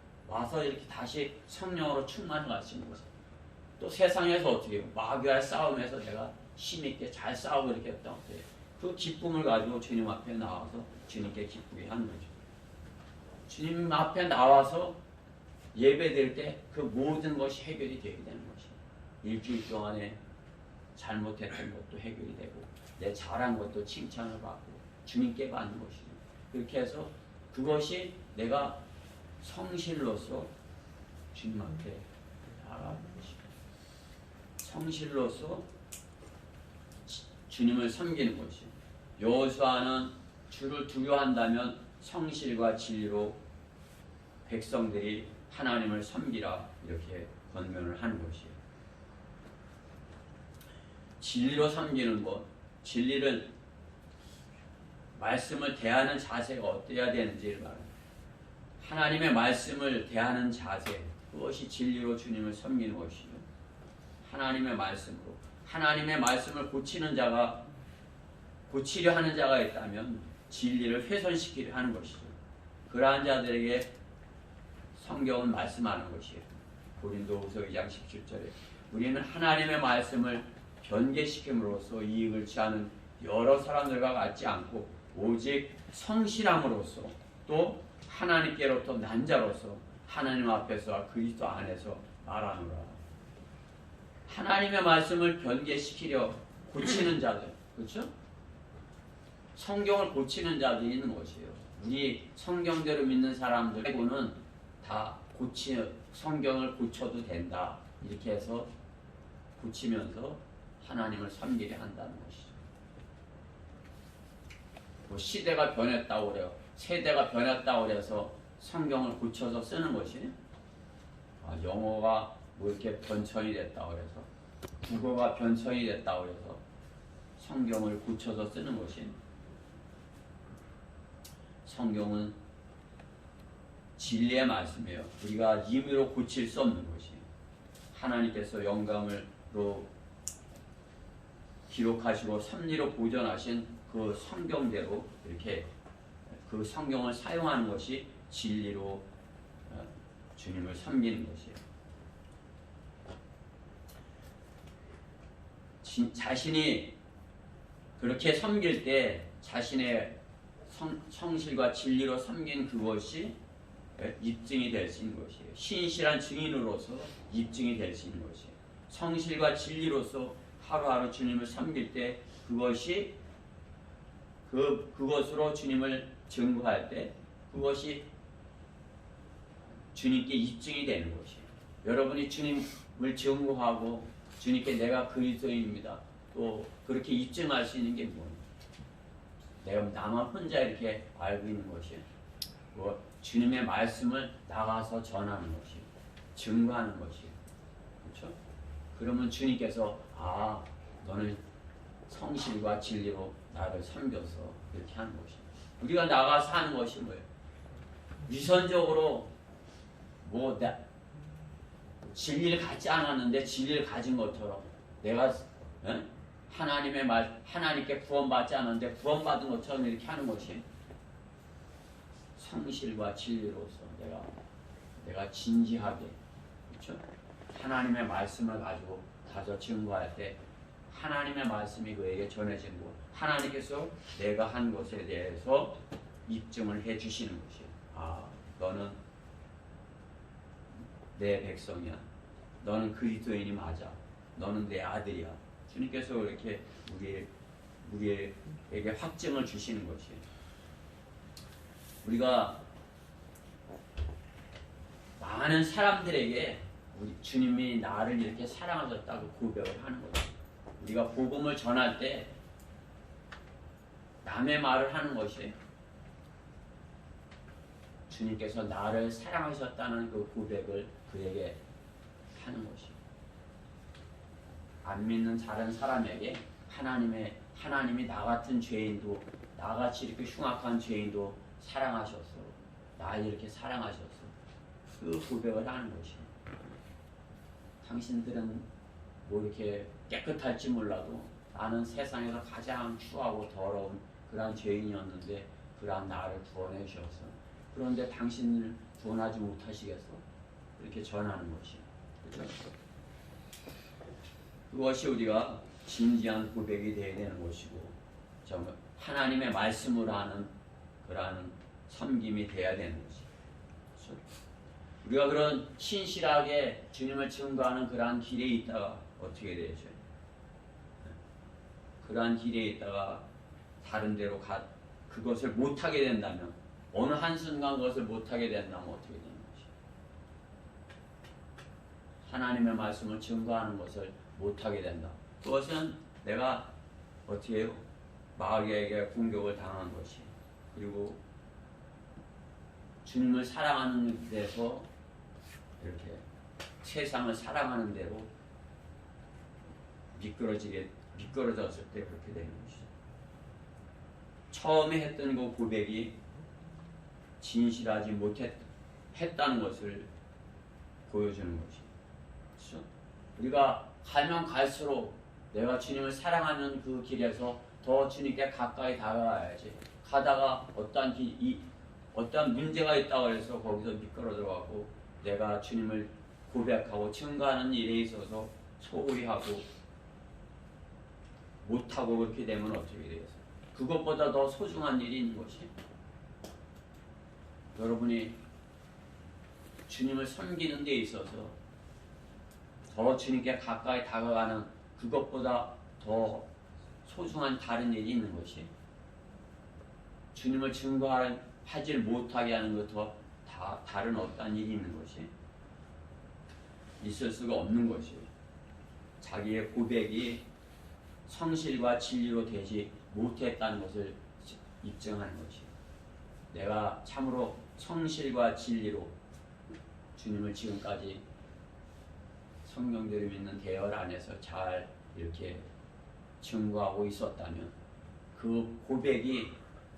이렇게 다시 성령으로 충만을 가시는 거죠. 또 세상에서 어떻게 해요? 마귀와의 싸움에서 내가 힘있게 잘 싸우고 이렇게 했다. 그 기쁨을 가지고 주님 앞에 나와서 주님께 기쁘게 하는 거죠. 주님 앞에 나와서 예배 드릴 때 그 모든 것이 해결이 되게 되는 것이에요. 일주일 동안에 잘못했던 것도 해결이 되고 내 잘한 것도 칭찬을 받고 주님께 받는 것이죠. 그렇게 해서 그것이 내가 성실로서 주님 앞에 나아가는 것이죠. 성실로서 주님을 섬기는 것이죠. 여호수아는 주를 두려워한다면 성실과 진리로 백성들이 하나님을 섬기라 이렇게 권면을 하는 것이에요. 진리로 섬기는 것, 진리를 말씀을 대하는 자세가 어때야 되는지를 말합니다. 하나님의 말씀을 대하는 자세, 그것이 진리로 주님을 섬기는 것이죠. 하나님의 말씀으로, 하나님의 말씀을 고치려 하는 자가 있다면 진리를 훼손시키려 하는 것이죠. 그러한 자들에게 성경은 말씀하는 것이에요. 고린도후서 2장 17절에 우리는 하나님의 말씀을 변개시킴으로써 이익을 취하는 여러 사람들과 같지 않고 오직 성실함으로써 또 하나님께로부터 난 자로서 하나님 앞에서와 그리스도 안에서 말하노라. 하나님의 말씀을 변개시키려 고치는 자들, 그렇죠? 성경을 고치는 자들이 있는 것이에요. 우리 성경대로 믿는 사람들 빼고는 다 성경을 고쳐도 된다. 이렇게 해서 고치면서 하나님을 섬기려 한다는 것이죠. 뭐 시대가 변했다고 그래요. 세대가 변했다고 그래서 성경을 고쳐서 쓰는 것이 영어가 뭐 이렇게 변천이 됐다고 그래서 국어가 변천이 됐다고 그래서 성경을 고쳐서 쓰는 것이 성경은 진리의 말씀이에요. 우리가 임의로 고칠 수 없는 것이 하나님께서 영감으로 기록하시고 섭리로 보존하신 그 성경대로 이렇게 그 성경을 사용하는 것이 진리로 주님을 섬기는 것이에요. 자신이 그렇게 섬길 때 자신의 성실과 진리로 섬긴 그것이 입증이 될 수 있는 것이에요. 신실한 증인으로서 입증이 될 수 있는 것이에요. 성실과 진리로서 하루하루 주님을 섬길 때 그것이 그것으로 주님을 증거할 때 그것이 주님께 입증이 되는 것이에요. 여러분이 주님을 증거하고 주님께 내가 그리스도인입니다. 또 그렇게 입증할 수 있는 게 뭐예요? 내가 나만 혼자 이렇게 알고 있는 것이 뭐 주님의 말씀을 나가서 전하는 것이 증거하는 것이 그렇죠? 그러면 주님께서 너는 성실과 진리로 나를 섬겨서 이렇게 하는 것이 우리가 나가서 하는 것이 뭐예요? 위선적으로 진리를 갖지 않았는데 진리를 가진 것처럼 내가 하나님의 말 하나님께 구원받지 않았는데 구원받은 것처럼 이렇게 하는 것이 성실과 진리로서 내가 진지하게 그렇죠? 하나님의 말씀을 가지고 가서 증거할 때 하나님의 말씀이 그에게 전해진 것 하나님께서 내가 한 것에 대해서 입증을 해 주시는 것이에요. 너는 내 백성이야. 너는 그리스도인이 맞아. 너는 내 아들이야. 주님께서 이렇게 우리에게 확증을 주시는 것이에요. 우리가 많은 사람들에게 우리 주님이 나를 이렇게 사랑하셨다고 고백을 하는 거죠. 우리가 복음을 전할 때 남의 말을 하는 것이 주님께서 나를 사랑하셨다는 그 고백을 그에게 하는 것이 안 믿는 다른 사람에게 하나님이 나 같은 죄인도 나같이 이렇게 흉악한 죄인도 사랑하셨어. 나 이렇게 사랑하셨어. 그 고백을 하는 것이 당신들은 뭐 이렇게 깨끗할지 몰라도 나는 세상에서 가장 추하고 더러운 그러한 죄인이었는데 그러한 나를 구원해 주셨어. 그런데 당신을 구원하지 못하시겠어? 이렇게 전하는 것이 그렇죠? 그것이 우리가 진지한 고백이 되어야 되는 것이고 정말 하나님의 말씀으로 하는 그러한 섬김이 되어야 되는 것이 그렇죠? 우리가 그런 신실하게 주님을 증거하는 그러한 길에 있다가 어떻게 되죠? 그러한 길에 있다가 다른 데로 그것을 못하게 된다면 어느 한순간 그것을 못하게 된다면 어떻게 되는 것이 하나님의 말씀을 증거하는 것을 못하게 된다. 그것은 내가 어떻게 해요? 마귀에게 공격을 당한 것이 그리고 주님을 사랑하는 데서 이렇게 세상을 사랑하는 대로 미끄러졌을 때 그렇게 되는 것이죠. 처음에 했던 그 고백이 진실하지 못했다는 것을 보여주는 것이 그렇죠? 우리가 가면 갈수록 내가 주님을 사랑하는 그 길에서 더 주님께 가까이 다가가야지. 가다가 어떠한 문제가 있다고 해서 거기서 미끄러 들어가고 내가 주님을 고백하고 증거하는 일에 있어서 소홀히 하고 못하고 그렇게 되면 어떻게 되겠어요? 그것보다 더 소중한 일이 있는 것이 여러분이 주님을 섬기는 데 있어서 더 주님께 가까이 다가가는 그것보다 더 소중한 다른 일이 있는 것이 주님을 증거하지 못하게 하는 것과 다른 어떤 일이 있는 것이 있을 수가 없는 것이에요. 자기의 고백이 성실과 진리로 되지 못했다는 것을 입증하는 것이에요. 내가 참으로 성실과 진리로 주님을 지금까지 성경대로 믿는 대열 안에서 잘 이렇게 증거하고 있었다면 그 고백이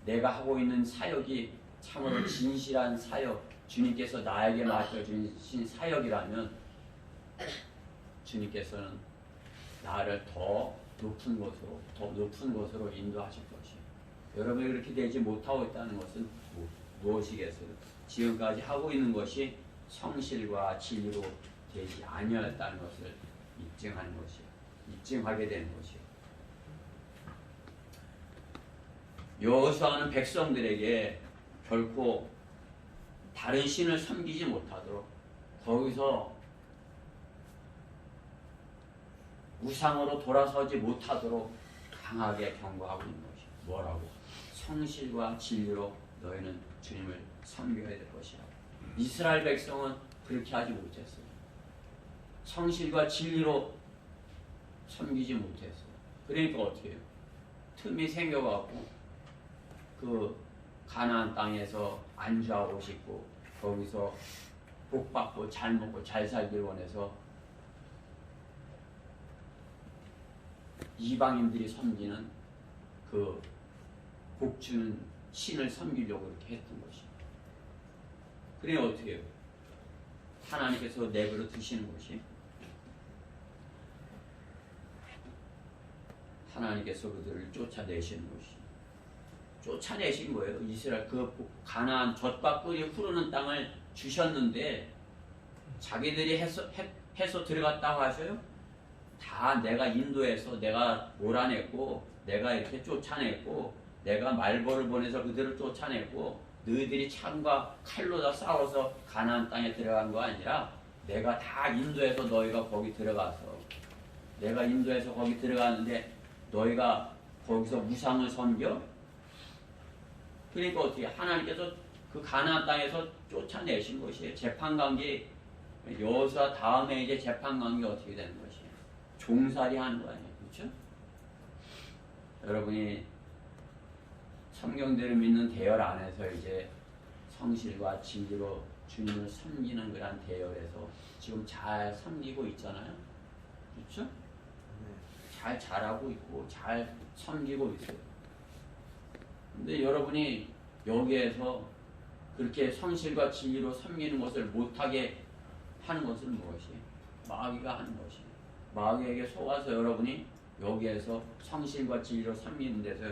내가 하고 있는 사역이 참으로 진실한 사역, 주님께서 나에게 맡겨주신 사역이라면 주님께서는 나를 더 높은 곳으로 인도하실 것이에요. 여러분이 그렇게 되지 못하고 있다는 것은 무엇이겠어요? 지금까지 하고 있는 것이 성실과 진리로 되지 아니하였다는 것을 입증하는 것이에요. 입증하게 되는 것이에요. 여호수아는 백성들에게 결코 다른 신을 섬기지 못하도록 거기서 우상으로 돌아서지 못하도록 강하게 경고하고 있는 것이 뭐라고? 성실과 진리로 너희는 주님을 섬겨야 될 것이라고. 이스라엘 백성은 그렇게 하지 못했어요. 성실과 진리로 섬기지 못했어요. 그러니까 어떻게 해요? 틈이 생겨갖고 그 가나안 땅에서 안주하고 싶고 거기서 복받고 잘 먹고 잘 살길 원해서 이방인들이 섬기는 그 복주는 신을 섬기려고 이렇게 했던 것이. 그래 어떻게 해요? 하나님께서 내버려 두시는 것이 하나님께서 그들을 쫓아내시는 것이. 쫓아내신 거예요. 이스라엘 그 가나안 젖과 꿀이 흐르는 땅을 주셨는데 자기들이 해서 들어갔다고 하셔요? 다 내가 인도해서 내가 몰아냈고 내가 이렇게 쫓아냈고 내가 말벌을 보내서 그들을 쫓아냈고 너희들이 창과 칼로 다 싸워서 가나안 땅에 들어간 거 아니라 내가 다 인도해서 너희가 거기 들어가서 내가 인도해서 거기 들어가는데 너희가 거기서 우상을 섬겨? 그러니까 어떻게 하나님께서 그 가나안 땅에서 쫓아내신 것이에요. 재판관계 여호수아 다음에 이제 재판관계 어떻게 되는 것이에요? 종살이 하는 거 아니에요, 그렇죠? 여러분이 성경대로 믿는 대열 안에서 이제 성실과 진리로 주님을 섬기는 그런 대열에서 지금 잘 섬기고 있잖아요, 그렇죠? 잘 잘하고 있고 잘 섬기고 있어요. 근데 여러분이 여기에서 그렇게 성실과 진리로 섬기는 것을 못하게 하는 것은 무엇이에요? 마귀가 하는 것이에요. 마귀에게 속아서 여러분이 여기에서 성실과 진리로 섬기는 데서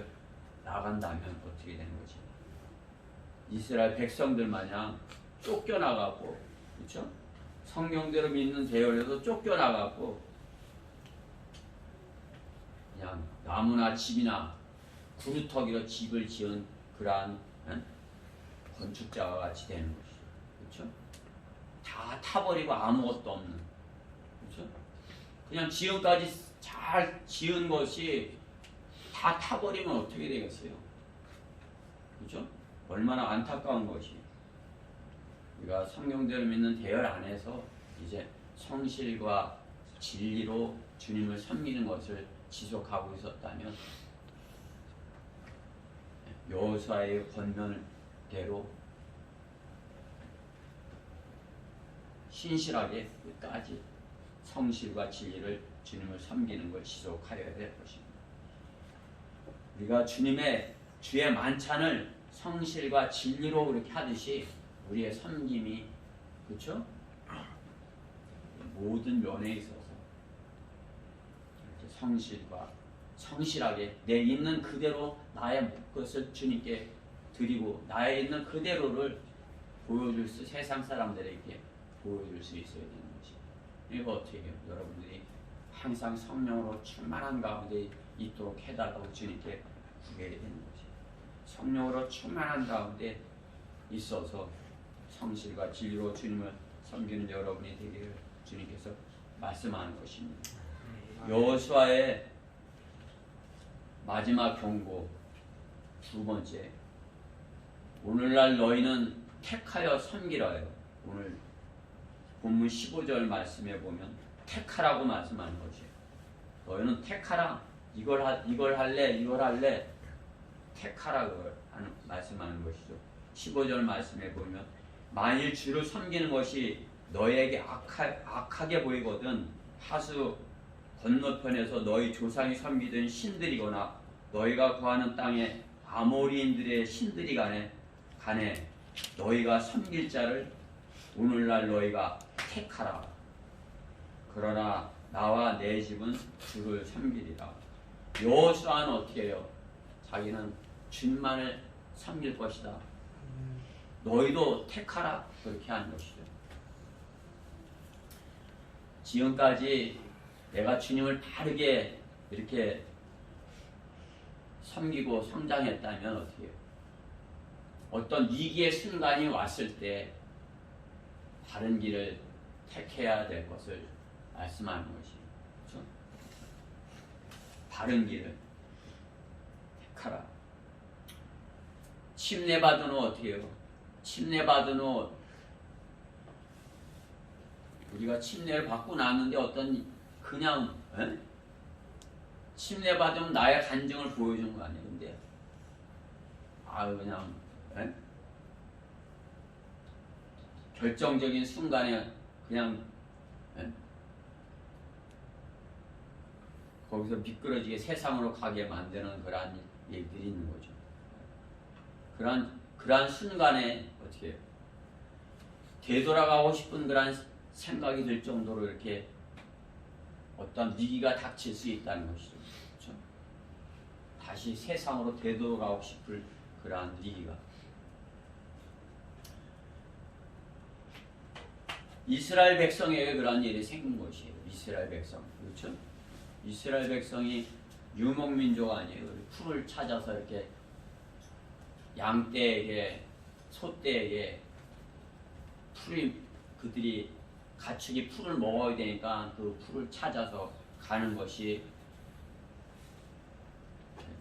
나간다면 어떻게 되는 것이에요? 이스라엘 백성들 마냥 쫓겨나가고, 그렇죠? 성경대로 믿는 대열에서 쫓겨나가고 그냥 나무나 집이나 구루터기로 집을 지은 그러한 건축자와 같이 되는 것이죠. 그렇죠? 다 타버리고 아무것도 없는, 그렇죠? 그냥 지금까지 잘 지은 것이 다 타버리면 어떻게 되겠어요? 그렇죠? 얼마나 안타까운 것이. 우리가 성경대로 믿는 대열 안에서 이제 성실과 진리로 주님을 섬기는 것을 지속하고 있었다면 여호수아의 권면대로 신실하게 끝까지 성실과 진리를 주님을 섬기는 걸 지속하여야 될 것입니다. 우리가 주의 만찬을 성실과 진리로 그렇게 하듯이 우리의 섬김이, 그렇죠? 모든 면에 있어서 이렇게 성실하게 내 있는 그대로 나의 것을 주님께 드리고 나의 있는 그대로를 보여줄 수, 세상 사람들에게 보여줄 수 있어야 되는 것이. 이거 어떻게 해요? 여러분들이 항상 성령으로 충만한 가운데 있도록 해달라고 주님께 구하게 되는 거지. 성령으로 충만한 가운데 있어서 성실과 진리로 주님을 섬기는 여러분이 되기를 주님께서 말씀하는 것입니다. 여호수아의 마지막 경고 두 번째, 오늘날 너희는 택하여 섬기라요. 오늘 본문 15절 말씀에 보면 택하라고 말씀하는 것이에요. 너희는 택하라. 이걸 할래 택하라 하는 말씀하는 것이죠. 15절 말씀에 보면 만일 주를 섬기는 것이 너희에게 악하게 보이거든 하수 건너편에서 너희 조상이 섬기던 신들이거나 너희가 구하는 땅에 아모리인들의 신들이 가네 너희가 섬길 자를 오늘날 너희가 택하라. 그러나 나와 내 집은 주를 섬기리라. 여호수아는 어떻게 해요? 자기는 주님만을 섬길 것이다. 너희도 택하라. 그렇게 하는 것이죠. 지금까지 내가 주님을 바르게 이렇게 섬기고 성장했다면 어떻게 해요? 어떤 위기의 순간이 왔을 때 바른 길을 택해야 될 것을 말씀하는 것이에요. 그렇죠? 바른 길을 택하라. 침례받은 후 어떻게 해요? 침례받은 후 우리가 침례를 받고 났는데 어떤 그냥 침례받으면 나의 간증을 보여준 거 아니에요. 근데 그냥 결정적인 순간에 그냥 거기서 미끄러지게 세상으로 가게 만드는 그러한 얘기들이 있는 거죠. 그러한 순간에 어떻게 해요? 되돌아가고 싶은 그러한 생각이 들 정도로 이렇게 어떤 위기가 닥칠 수 있다는 것이죠. 그렇죠? 다시 세상으로 되돌아가고 싶을 그러한 위기가. 이스라엘 백성에게 그러한 일이 생긴 것이에요. 이스라엘 백성. 그렇죠? 이스라엘 백성이 유목민족 아니에요. 풀을 찾아서 이렇게 양떼에게, 소떼에게 그들이 가축이 풀을 먹어야 되니까 그 풀을 찾아서 가는 것이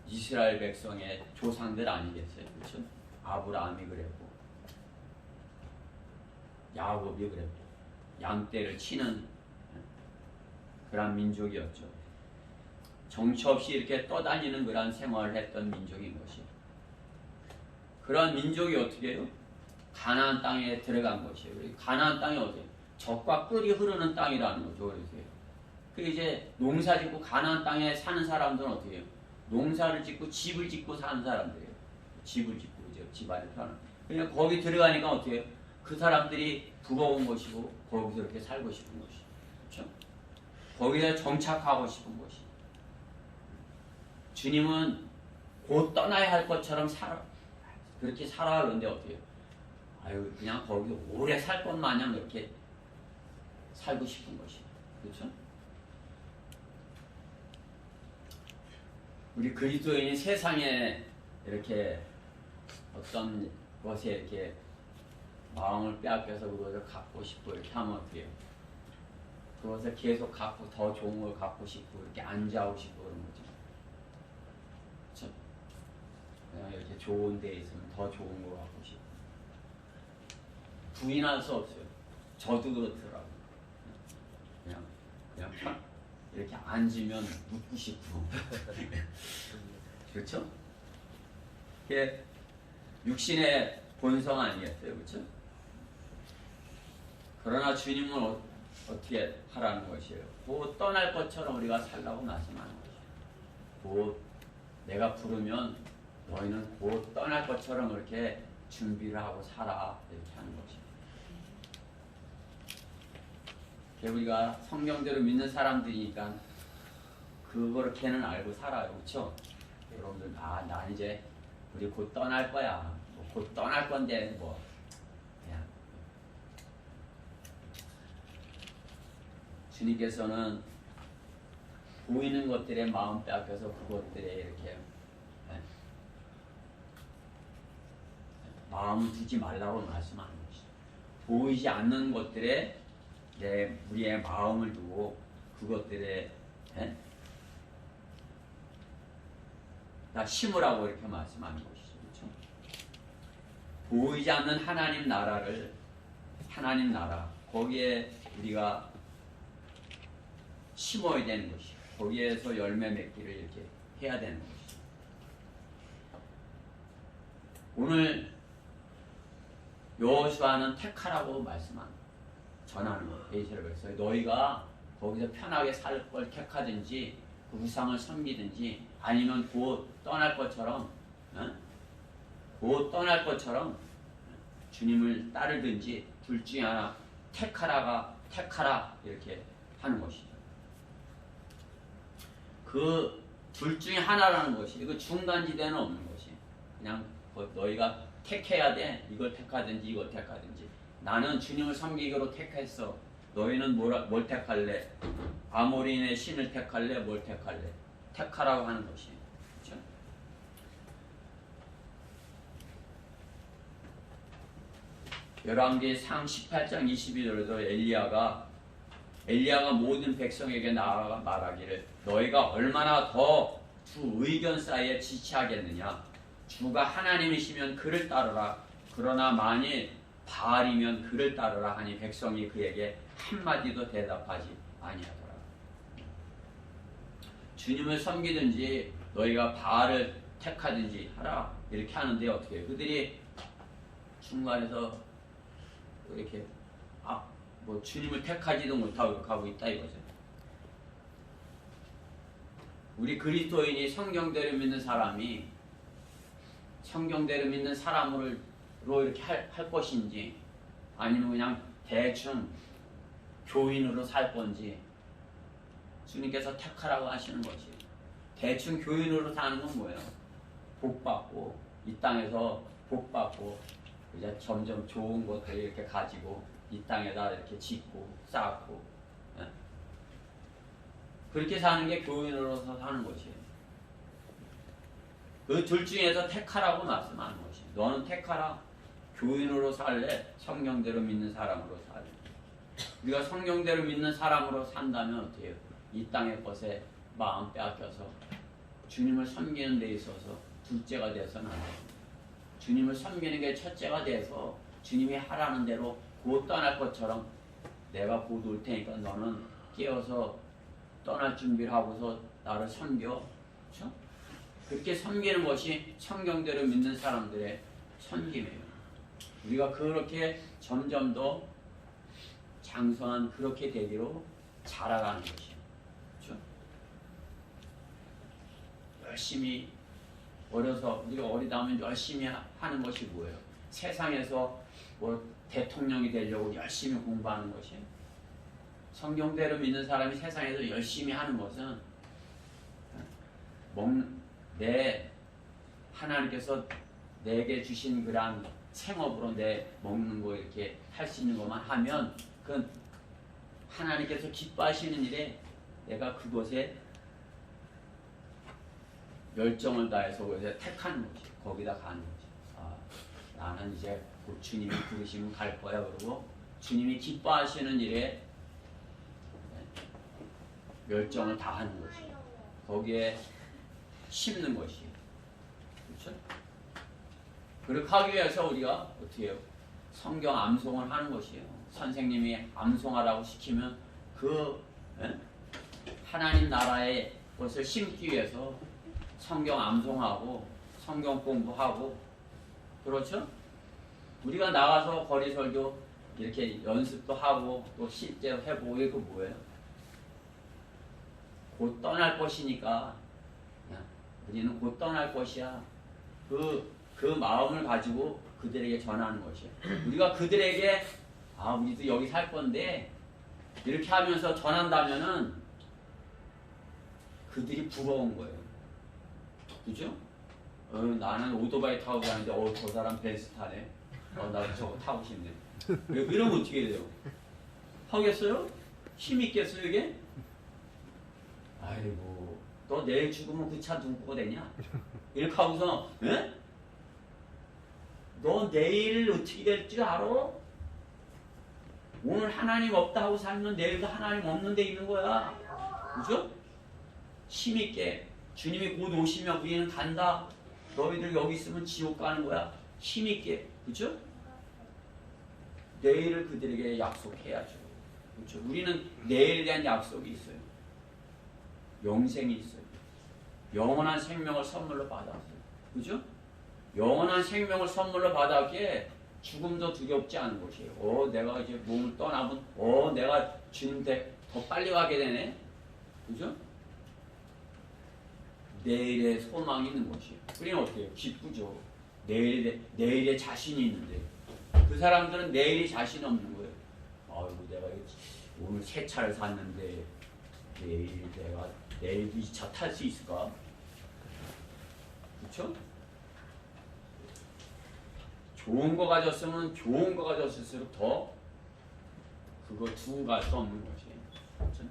이스라엘 백성의 조상들 아니겠어요? 그렇죠? 아브라함이 그랬고 야곱이 그랬고 양떼를 치는 그런 민족이었죠. 정처 없이 이렇게 떠다니는 그런 생활을 했던 민족인 것이. 그런 민족이 어떻게 해요? 가나안 땅에 들어간 것이에요. 가나안 땅이 어디예요? 젖과 꿀이 흐르는 땅이라는 거죠. 그 이제 농사 짓고 가나안 땅에 사는 사람들은 어떻게 해요? 농사를 짓고 집을 짓고 사는 사람들이에요. 집을 짓고 이제 집안에 사는. 그냥 거기 들어가니까 어떻게 해요? 그 사람들이 부러운 것이고 거기서 이렇게 살고 싶은 것이. 그렇죠? 거기서 정착하고 싶은 것이. 주님은 곧 떠나야 할 것처럼 그렇게 살아가는데 어떻게 해요? 그냥 거기서 오래 살 것 마냥 이렇게 살고 싶은 것이. 그렇죠? 우리 그리스도인이 세상에 이렇게 어떤 것에 이렇게 마음을 빼앗겨서 그것을 갖고 싶고 이렇게 하면 어떻게 해요? 그것을 계속 갖고 더 좋은 걸 갖고 싶고 이렇게 안주하고 싶고 그런 거죠. 그렇죠? 그냥 이렇게 좋은 데에 있으면 더 좋은 거 갖고 싶고 부인할 수 없어요. 저도 그렇더라고요. 그냥 이렇게 앉으면 눕고 싶고 그렇죠? 이게 육신의 본성 아니겠어요? 그렇죠? 그러나 주님은 어떻게 하라는 것이에요? 곧 떠날 것처럼 우리가 살라고 말씀하는 것이에요. 곧 내가 부르면 너희는 곧 떠날 것처럼 이렇게 준비를 하고 살아 이렇게 하는 것이에요. 우리가 성경대로 믿는 사람들이니까 그렇게는 알고 살아요. 그렇죠? 여러분들 난 이제 우리 곧 떠날 거야. 곧 떠날 건데 그냥 주님께서는 보이는 것들에 마음 빼앗겨서 그것들에 이렇게 마음을 두지 말라고 말씀하는 것이죠. 보이지 않는 것들에 우리의 마음을 두고 그것들에 다 심으라고 이렇게 말씀하는 것이죠. 그렇죠? 보이지 않는 하나님 나라 거기에 우리가 심어야 되는 것이죠. 거기에서 열매 맺기를 이렇게 해야 되는 것이죠. 오늘 여호수아는 택하라고 전하는 거예요. 베이스라에서 너희가 거기서 편하게 살 걸 택하든지 그 우상을 섬기든지 아니면 곧 떠날 것처럼 주님을 따르든지 둘 중에 하나 택하라 이렇게 하는 것이죠. 그 둘 중에 하나라는 것이 그 중간지대는 없는 것이 그냥 너희가 택해야 돼. 이걸 택하든지 이걸 택하든지. 나는 주님을 섬기기로 택했어. 너희는 뭘 택할래? 아모리인의 신을 택할래? 뭘 택할래? 택하라고 하는 것이. 그렇죠? 열왕기상 18장 22절에도 엘리야가 모든 백성에게 나아가 말하기를 너희가 얼마나 더 두 의견 사이에 지체하겠느냐. 주가 하나님이시면 그를 따르라. 그러나 만일 바알이면 그를 따르라 하니 백성이 그에게 한마디도 대답하지 아니하더라. 주님을 섬기든지 너희가 바알을 택하든지 하라. 이렇게 하는데 어떻게 해요? 그들이 중간에서 이렇게 주님을 택하지도 못하고 가고 있다 이거죠. 우리 그리스도인이 성경대로 믿는 사람이 성경대로 믿는 사람으로 이렇게 할 것인지 아니면 그냥 대충 교인으로 살 건지 주님께서 택하라고 하시는 거지. 대충 교인으로 사는 건 뭐예요? 복받고 이 땅에서 복받고 이제 점점 좋은 것들 이렇게 가지고 이 땅에다 이렇게 짓고 쌓고 그렇게 사는 게 교인으로서 사는 것이에요. 그 둘 중에서 택하라고 말씀하는 것이에요. 너는 택하라. 교인으로 살래? 성경대로 믿는 사람으로 살래? 우리가 성경대로 믿는 사람으로 산다면 어떻게 해요? 이 땅의 것에 마음 빼앗겨서 주님을 섬기는 데 있어서 둘째가 돼서는 안 돼요. 주님을 섬기는 게 첫째가 돼서 주님이 하라는 대로 곧 떠날 것처럼 내가 곧 올 테니까 너는 깨어서 떠날 준비를 하고서 나를 섬겨. 그렇죠? 그렇게 섬기는 것이 성경대로 믿는 사람들의 섬김이에요. 우리가 그렇게 점점 더 장성한 그렇게 되기로 자라가는 것이에요. 그렇죠? 열심히 어려서 우리가 어리다 하면 열심히 하는 것이 뭐예요? 세상에서 대통령이 되려고 열심히 공부하는 것이에요. 성경대로 믿는 사람이 세상에서 열심히 하는 것은 하나님께서 내게 주신 그런 생업으로 내 먹는 거 이렇게 할 수 있는 것만 하면 그건 하나님께서 기뻐하시는 일에 내가 그곳에 열정을 다해서 그것에 택하는 거지. 거기다 가는 거지. 나는 이제 곧 주님이 부르시면 갈 거야. 그러고 주님이 기뻐하시는 일에 열정을 다하는 것이 거기에 심는 것이 그렇죠? 그렇게 하기 위해서 우리가 어떻게 해요? 성경 암송을 하는 것이에요. 선생님이 암송하라고 시키면 하나님 나라의 것을 심기 위해서 성경 암송하고 성경 공부하고 그렇죠? 우리가 나가서 거리 설교 이렇게 연습도 하고 또 실제로 해보고 이거 뭐예요? 곧 떠날 것이니까 우리는 곧 떠날 것이야. 그 마음을 가지고 그들에게 전하는 것이에요. 우리가 그들에게 우리도 여기 살 건데 이렇게 하면서 전한다면은 그들이 부러운 거예요. 그죠? 나는 오토바이 타고 가는데 저 사람 벤츠 타네. 나 저거 타고 싶네. 이러면 어떻게 돼요? 하겠어요? 힘 있겠어요 이게? 아이고 너 내일 죽으면 그 차 누구 거 되냐? 이렇게 하고서 에? 너 내일 어떻게 될 줄 알아? 오늘 하나님 없다 하고 살면 내일도 하나님 없는 데 있는 거야. 그죠? 힘있게 주님이 곧 오시면 우리는 간다. 너희들 여기 있으면 지옥 가는 거야. 힘있게. 그죠? 내일을 그들에게 약속해야죠. 그렇죠? 우리는 내일에 대한 약속이 있어요. 영생이 있어요. 영원한 생명을 선물로 받았어요. 그죠? 영원한 생명을 선물로 받았기에 죽음도 두렵지 않은 것이에요. 내가 이제 몸을 떠나면 내가 주님 댁 더 빨리 가게 되네. 그죠? 내일에 소망이 있는 것이에요. 우리는 어떻게 해요? 기쁘죠. 내일에 자신이 있는데 그 사람들은 내일이 자신이 없는 거예요. 아이고 내가 오늘 새 차를 샀는데 내일도 이 차 탈 수 있을까? 그렇죠? 좋은 거 가졌으면 좋은 거 가졌을수록 더 그거 두고 갈 수 없는 것이에요. 그렇죠?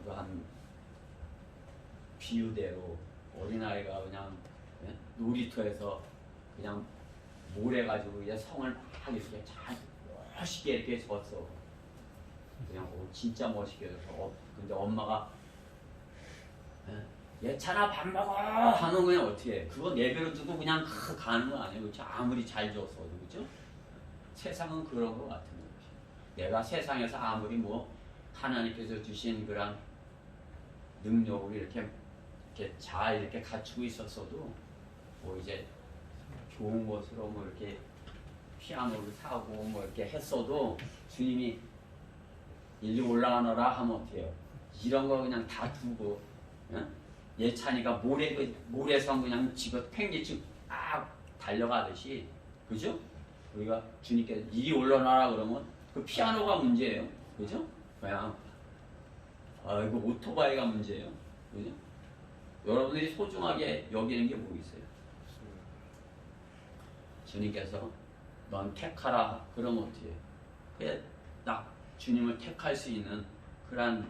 누가 한 비유대로 어린아이가 그냥 놀이터에서 그냥 몰해가지고 이제 성을 막 이렇게 잘 멋있게 이렇게 졌어. 그냥 진짜 멋있게 져서 근데 엄마가 얘찬아 밥 먹어 하면 그냥 어떻게 해? 그거 내버려 두고 그냥 가는 거 아니에요. 그렇죠? 아무리 잘 줬어도. 그렇죠? 세상은 그런 거 같은 거지. 내가 세상에서 아무리 하나님께서 주신 그런 능력으로 이렇게 잘 이렇게 갖추고 있었어도 이제 좋은 것으로 이렇게 피아노를 사고 이렇게 했어도 주님이 일리 올라가너라 하면 어떻게 해요? 이런 거 그냥 다 두고 예찬이가 모래성 그냥 지금 팽개치고 막 달려가듯이 그죠? 우리가 주님께서 이리 올라가라 그러면 그 피아노가 문제예요. 그죠? 그냥 이거 오토바이가 문제예요. 그죠? 여러분들이 소중하게 여기는 게 뭐 있어요? 주님께서 넌 택하라 그러면 어떻게 해요? 그래 딱 주님을 택할 수 있는 그런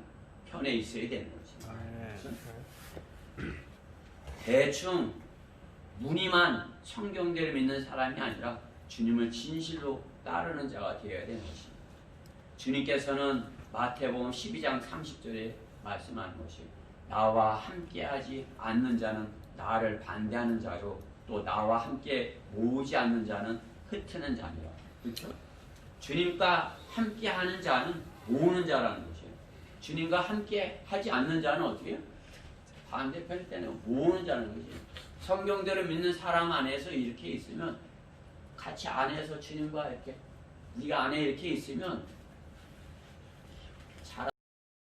편에 있어야 되는 거지. 그렇죠? 대충 무늬만 성경대로 믿는 사람이 아니라 주님을 진실로 따르는 자가 되어야 되는 것입니다. 주님께서는 마태복음 12장 30절에 말씀하는 것이 나와 함께하지 않는 자는 나를 반대하는 자요 또 나와 함께 모으지 않는 자는 흩트는 자니라. 그렇죠? 주님과 함께하는 자는 모으는 자라는 것이에요. 주님과 함께하지 않는 자는 어떻게 해요? 반대편 때는 모으는 자라는 것이에요. 성경대로 믿는 사람 안에서 이렇게 있으면 같이 안에서 주님과 이렇게 네가 안에 이렇게 있으면